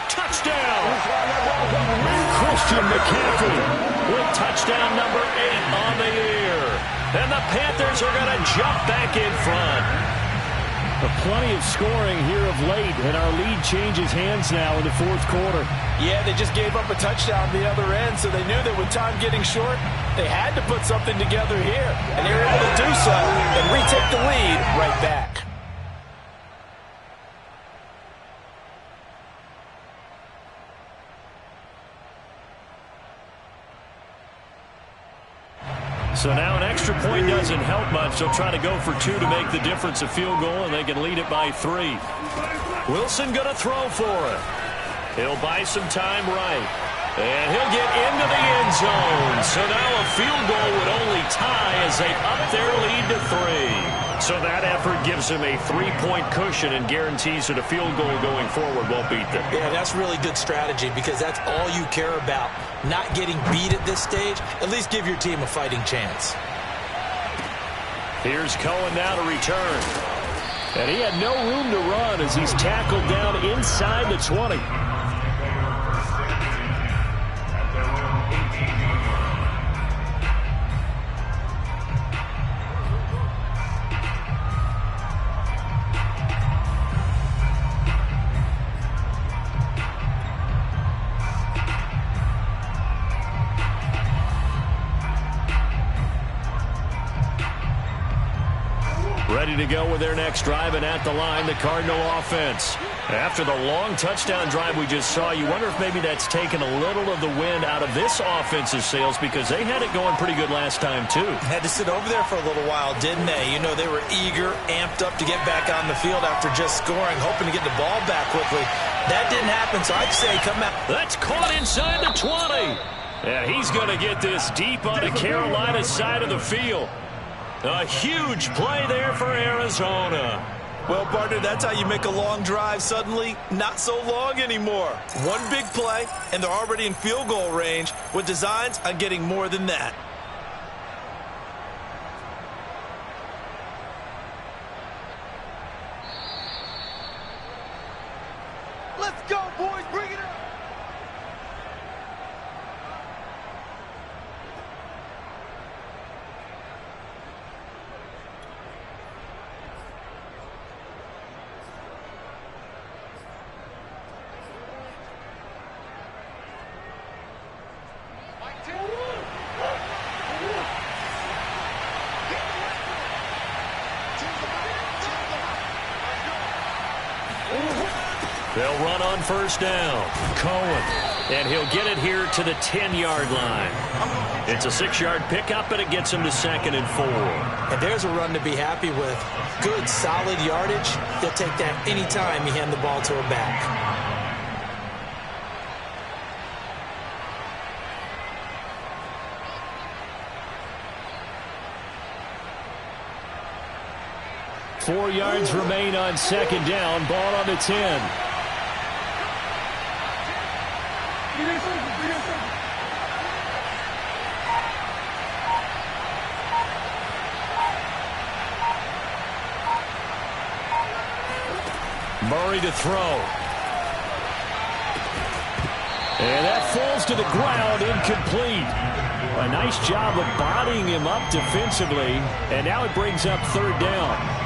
Touchdown! Christian McCaffrey with touchdown number 8 on the year. And the Panthers are going to jump back in front. Plenty of scoring here of late, and our lead changes hands now in the fourth quarter. Yeah, they just gave up a touchdown on the other end, so they knew that with time getting short, they had to put something together here. And they were able to do so and retake the lead right back. So now an extra point doesn't help much. They'll try to go for 2 to make the difference a field goal, and they can lead it by 3. Wilson going to throw for it. He'll buy some time right. And he'll get into the end zone. So now a field goal would only tie as they up their lead to 3. So that effort gives him a 3-point cushion and guarantees that a field goal going forward won't beat them. Yeah, that's really good strategy because that's all you care about. Not getting beat at this stage. At least give your team a fighting chance. Here's Cohen now to return. And he had no room to run as he's tackled down inside the 20. Ready to go with their next drive, and at the line, the Cardinal offense. After the long touchdown drive we just saw, you wonder if maybe that's taken a little of the wind out of this offense's sails because they had it going pretty good last time, too. Had to sit over there for a little while, didn't they? You know, they were eager, amped up to get back on the field after just scoring, hoping to get the ball back quickly. That didn't happen, so I'd say come out. That's caught inside the 20. Yeah, he's going to get this deep on the Carolina side of the field. A huge play there for Arizona. Well, partner, that's how you make a long drive suddenly not so long anymore. One big play, and they're already in field goal range with designs on getting more than that. Let's go, boys. Bring it up. They'll run on first down. Cohen. And he'll get it here to the 10-yard line. It's a 6-yard pickup, and it gets him to 2nd and 4. And there's a run to be happy with. Good, solid yardage. He'll take that anytime you hand the ball to a back. Four yards remain on 2nd down. Ball on the 10. Murray to throw. And that falls to the ground, incomplete. A nice job of bodying him up defensively. And now it brings up 3rd down.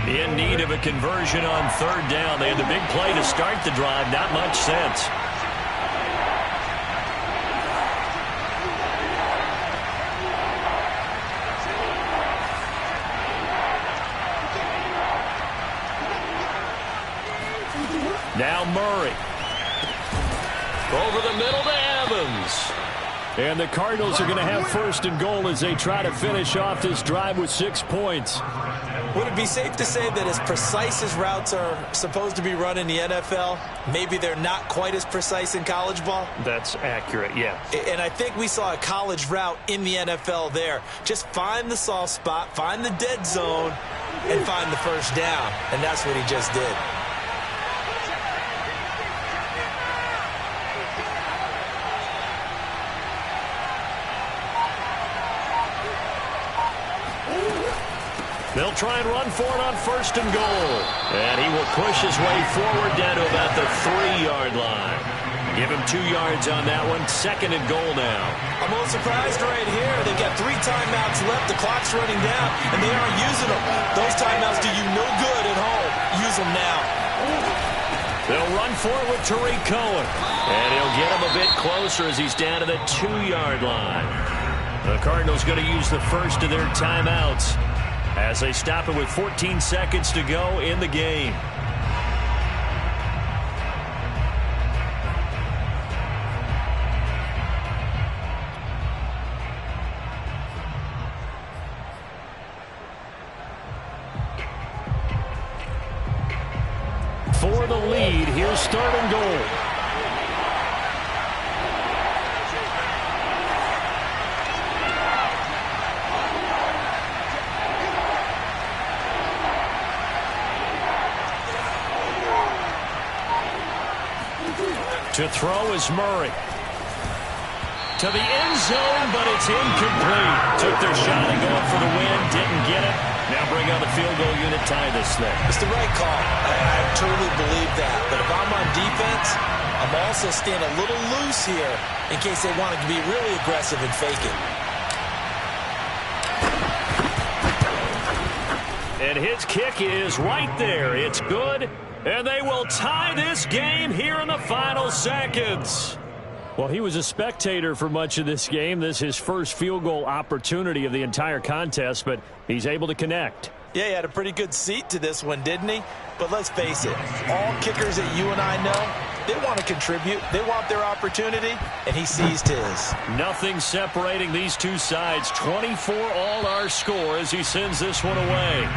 In need of a conversion on 3rd down. They had the big play to start the drive. Not much sense. Now Murray. Over the middle to Evans. And the Cardinals are going to have 1st and goal as they try to finish off this drive with 6 points. Would it be safe to say that as precise as routes are supposed to be run in the NFL, maybe they're not quite as precise in college ball? That's accurate, yeah. And I think we saw a college route in the NFL there. Just find the soft spot, find the dead zone, and find the 1st down. And that's what he just did. They'll try and run for it on 1st and goal. And he will push his way forward down to about the 3-yard line. Give him 2 yards on that one. 2nd and goal now. I'm a little surprised right here. They've got 3 timeouts left. The clock's running down, and they aren't using them. Those timeouts do you no good at home. Use them now. They'll run for it with Tariq Cohen. And he'll get him a bit closer as he's down to the 2-yard line. The Cardinals going to use the first of their timeouts as they stop it with 14 seconds to go in the game. For the lead, here's 3rd and goal. To throw is Murray. To the end zone, but it's incomplete. Took their shot and going for the win. Didn't get it. Now bring on the field goal unit, tie this thing. It's the right call. I totally believe that. But if I'm on defense, I'm also staying a little loose here in case they want to be really aggressive and fake it. And his kick is right there. It's good. And they will tie this game here in the final seconds. Well, he was a spectator for much of this game. This is his first field goal opportunity of the entire contest, but he's able to connect. Yeah, he had a pretty good seat to this one, didn't he? But let's face it, all kickers that you and I know, they want to contribute. They want their opportunity, and he seized his. Nothing separating these two sides. 24 all our score as he sends this one away.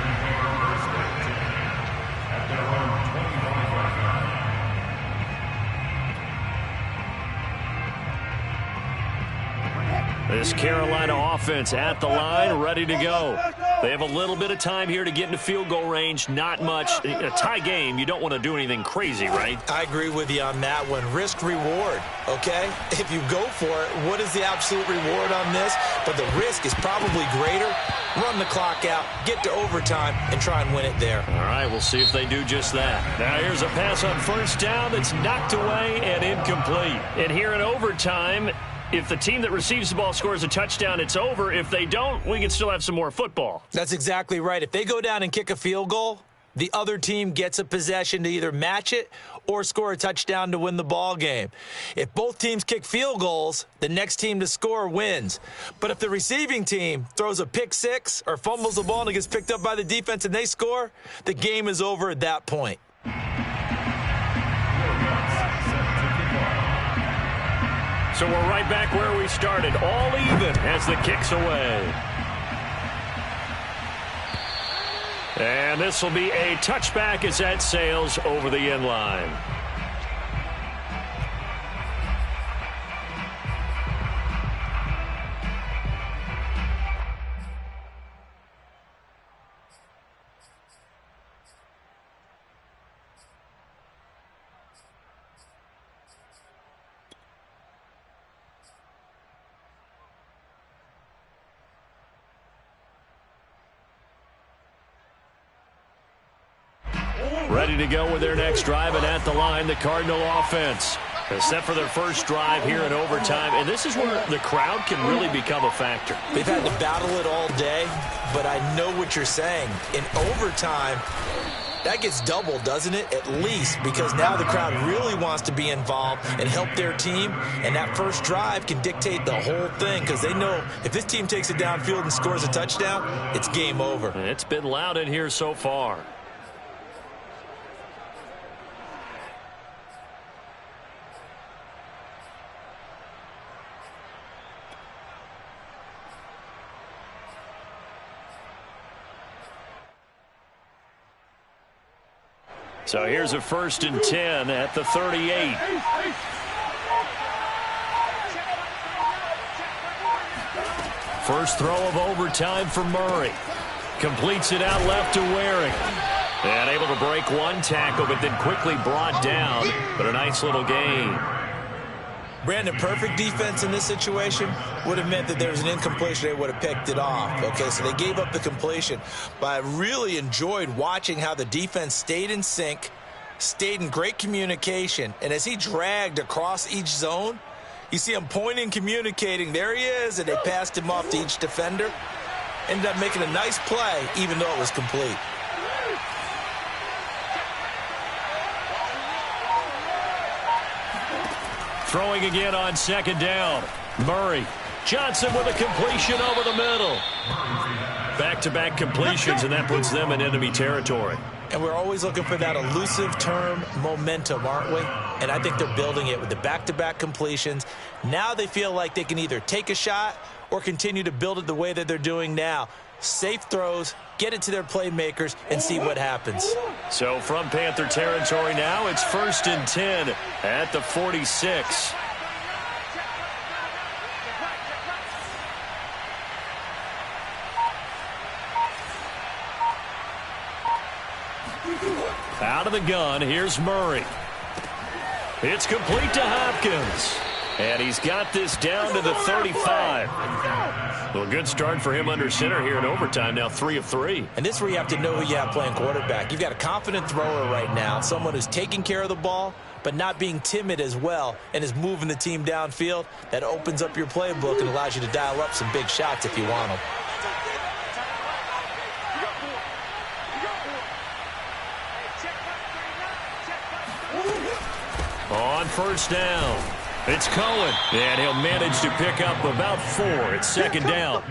This Carolina offense at the line, ready to go. They have a little bit of time here to get into field goal range. Not much. A tie game, you don't want to do anything crazy, right? I agree with you on that one. Risk-reward, okay? If you go for it, what is the absolute reward on this? But the risk is probably greater. Run the clock out, get to overtime, and try and win it there. All right, we'll see if they do just that. Now here's a pass on first down that's knocked away and incomplete. And here in overtime, if the team that receives the ball scores a touchdown, it's over. If they don't, we can still have some more football. That's exactly right. If they go down and kick a field goal, the other team gets a possession to either match it or score a touchdown to win the ball game. If both teams kick field goals, the next team to score wins. But if the receiving team throws a pick six or fumbles the ball and it gets picked up by the defense and they score, the game is over at that point. So we're right back where we started, all even as the kick's away. And this will be a touchback as that sails over the end line. Ready to go with their next drive, and at the line, the Cardinal offense. Set for their first drive here in overtime, and this is where the crowd can really become a factor. They've had to battle it all day, but I know what you're saying. In overtime, that gets doubled, doesn't it? At least, because now the crowd really wants to be involved and help their team, and that first drive can dictate the whole thing because they know if this team takes it downfield and scores a touchdown, it's game over. It's been loud in here so far. So here's a 1st and 10 at the 38. First throw of overtime for Murray. Completes it out left to Waring. And able to break one tackle, but then quickly brought down. But a nice little gain. Brandon, perfect defense in this situation would have meant that there was an incompletion. They would have picked it off. Okay, so they gave up the completion. But I really enjoyed watching how the defense stayed in sync, stayed in great communication. And as he dragged across each zone, you see him pointing, communicating. There he is, and they passed him off to each defender. Ended up making a nice play, even though it was complete. Throwing again on 2nd down. Murray. Johnson with a completion over the middle. Back-to-back completions, and that puts them in enemy territory. And we're always looking for that elusive term, momentum, aren't we? And I think they're building it with the back-to-back completions. Now they feel like they can either take a shot or continue to build it the way that they're doing now. Safe throws, get it to their playmakers, and see what happens. So from Panther territory now, it's 1st and 10 at the 46. Out of the gun, here's Murray. It's complete to Hopkins. And he's got this down to the 35. Well, good start for him under center here in overtime. Now 3 of 3. And this is where you have to know who you have playing quarterback. You've got a confident thrower right now, someone who's taking care of the ball, but not being timid as well, and is moving the team downfield. That opens up your playbook and allows you to dial up some big shots if you want them. On 1st down, it's Cohen, and he'll manage to pick up about 4. It's 2nd down.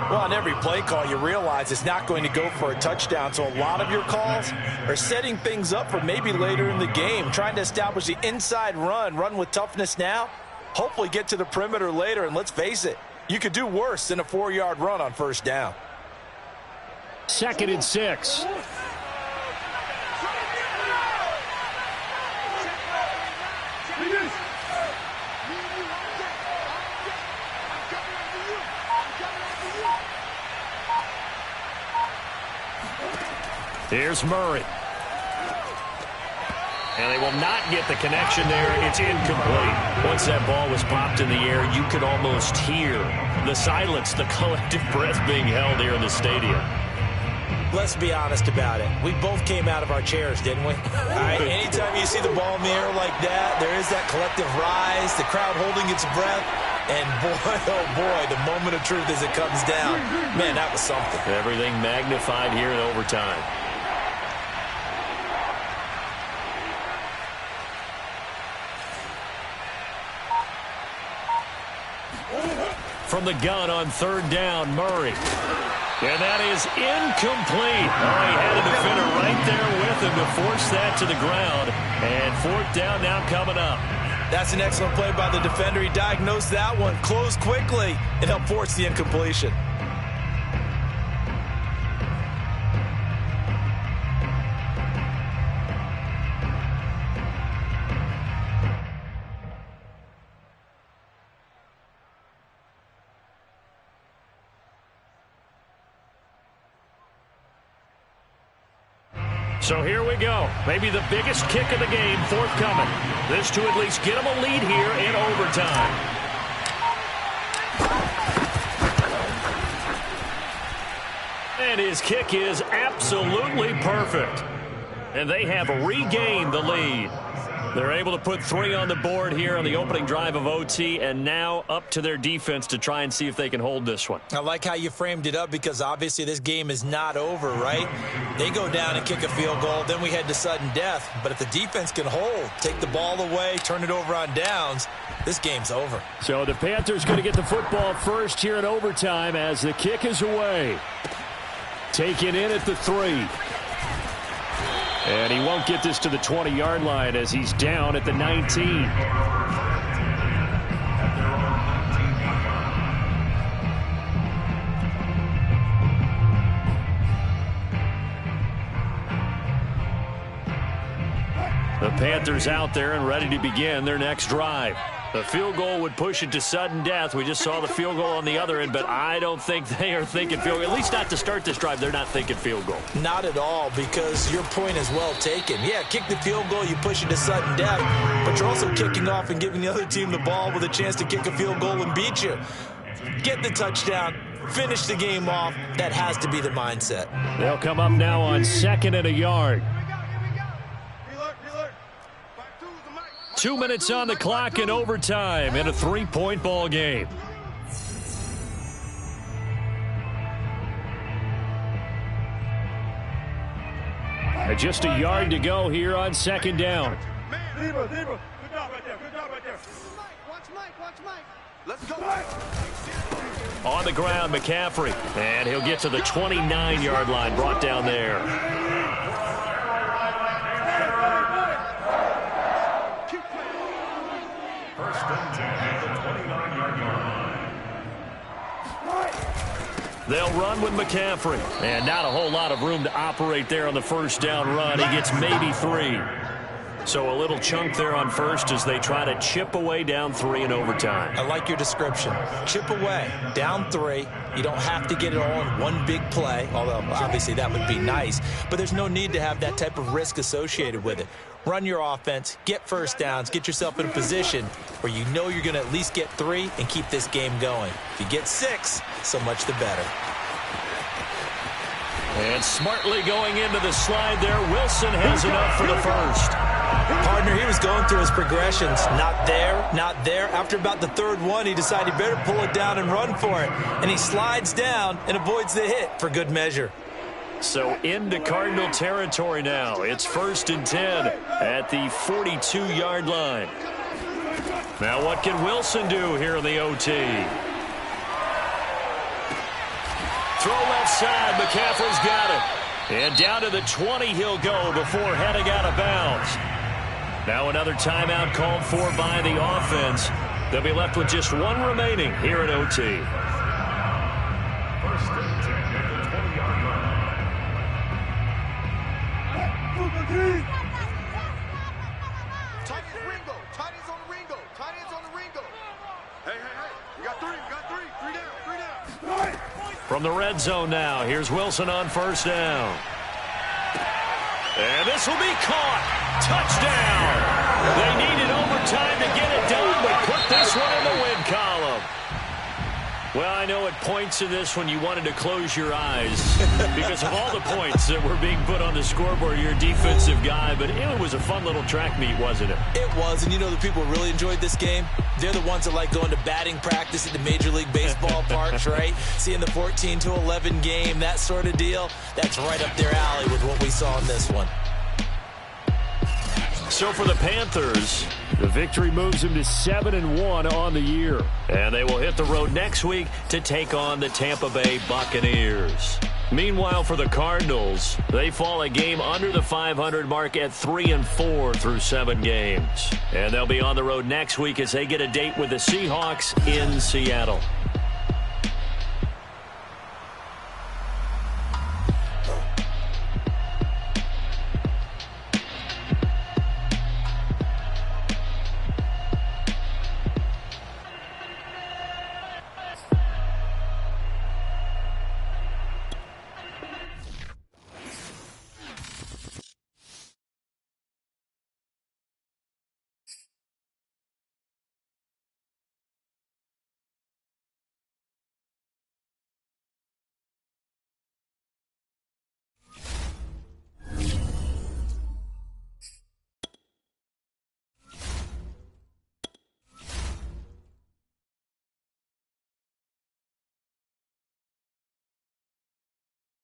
Well, on every play call, you realize it's not going to go for a touchdown, so a lot of your calls are setting things up for maybe later in the game, trying to establish the inside run with toughness now, hopefully get to the perimeter later, and let's face it, you could do worse than a 4-yard run on 1st down. 2nd and 6. Here's Murray. And they will not get the connection there. It's incomplete. Once that ball was popped in the air, you could almost hear the silence, the collective breath being held here in the stadium. Let's be honest about it. We both came out of our chairs, didn't we? All right, anytime you see the ball in the air like that, there is that collective rise, the crowd holding its breath. And boy, oh boy, the moment of truth as it comes down. Man, that was something. Everything magnified here in overtime. from the gun on 3rd down. Murray. And that is incomplete. Oh, he had a defender right there with him to force that to the ground. And 4th down now coming up. That's an excellent play by the defender. He diagnosed that one, closed quickly, and helped force the incompletion. So here we go. Maybe the biggest kick of the game forthcoming. This to at least get them a lead here in overtime. And his kick is absolutely perfect. And they have regained the lead. They're able to put 3 on the board here on the opening drive of OT, and now up to their defense to try and see if they can hold this one. I like how you framed it up because obviously this game is not over, right? They go down and kick a field goal, then we head to sudden death. But if the defense can hold, take the ball away, turn it over on downs, this game's over. So the Panthers going to get the football first here in overtime as the kick is away. Taken in at the 3. And he won't get this to the 20-yard line as he's down at the 19. The Panthers out there and ready to begin their next drive. The field goal would push it to sudden death. We just saw the field goal on the other end, but I don't think they are thinking field goal. At least not to start this drive. They're not thinking field goal. Not at all, because your point is well taken. Yeah, kick the field goal, you push it to sudden death, but you're also kicking off and giving the other team the ball with a chance to kick a field goal and beat you. Get the touchdown, finish the game off. That has to be the mindset. They'll come up now on 2nd and a yard. 2 minutes on the clock in overtime in a 3-point ball game. And just a yard to go here on 2nd down. Good job right there. Good job right there. Watch Mike. Let's go. On the ground, McCaffrey. And he'll get to the 29-yard line, brought down there. They'll run with McCaffrey. And not a whole lot of room to operate there on the 1st down run. He gets maybe 3. So a little chunk there on 1st as they try to chip away down 3 in overtime. I like your description. Chip away, down 3. You don't have to get it all in one big play, although obviously that would be nice. But there's no need to have that type of risk associated with it. Run your offense, get 1st downs, get yourself in a position where you know you're going to at least get 3 and keep this game going. If you get 6, so much the better. And smartly going into the slide there, Wilson has enough for the 1st. Partner, he was going through his progressions. Not there, not there. After about the 3rd one, he decided he better pull it down and run for it. And he slides down and avoids the hit for good measure. So into Cardinal territory now. It's 1st and 10 at the 42-yard line. Now what can Wilson do here in the OT? Throw left side. McCaffrey's got it. And down to the 20 he'll go before heading out of bounds. Now another timeout called for by the offense. They'll be left with just 1 remaining here in OT. 1st and 10 at the 20-yard line. Tight ends Ringo. Tight ends on the Ringo. Tight ends on the Ringo. Hey. We got 3. We got 3. 3 down. 3 down. From the red zone now, here's Wilson on 1st down. And this will be caught. Touchdown. They needed overtime to get it done, but put this one in the win column. Well, I know at points in this when you wanted to close your eyes because of all the points that were being put on the scoreboard. You're a defensive guy, but it was a fun little track meet, wasn't it? It was, and you know the people who really enjoyed this game? They're the ones that like going to batting practice at the Major League Baseball parks, right? Seeing the 14-11 game, that sort of deal. That's right up their alley with what we saw in this one. So for the Panthers, the victory moves them to 7-1 on the year. And they will hit the road next week to take on the Tampa Bay Buccaneers. Meanwhile, for the Cardinals, they fall a game under the 500 mark at 3-4 through 7 games. And they'll be on the road next week as they get a date with the Seahawks in Seattle.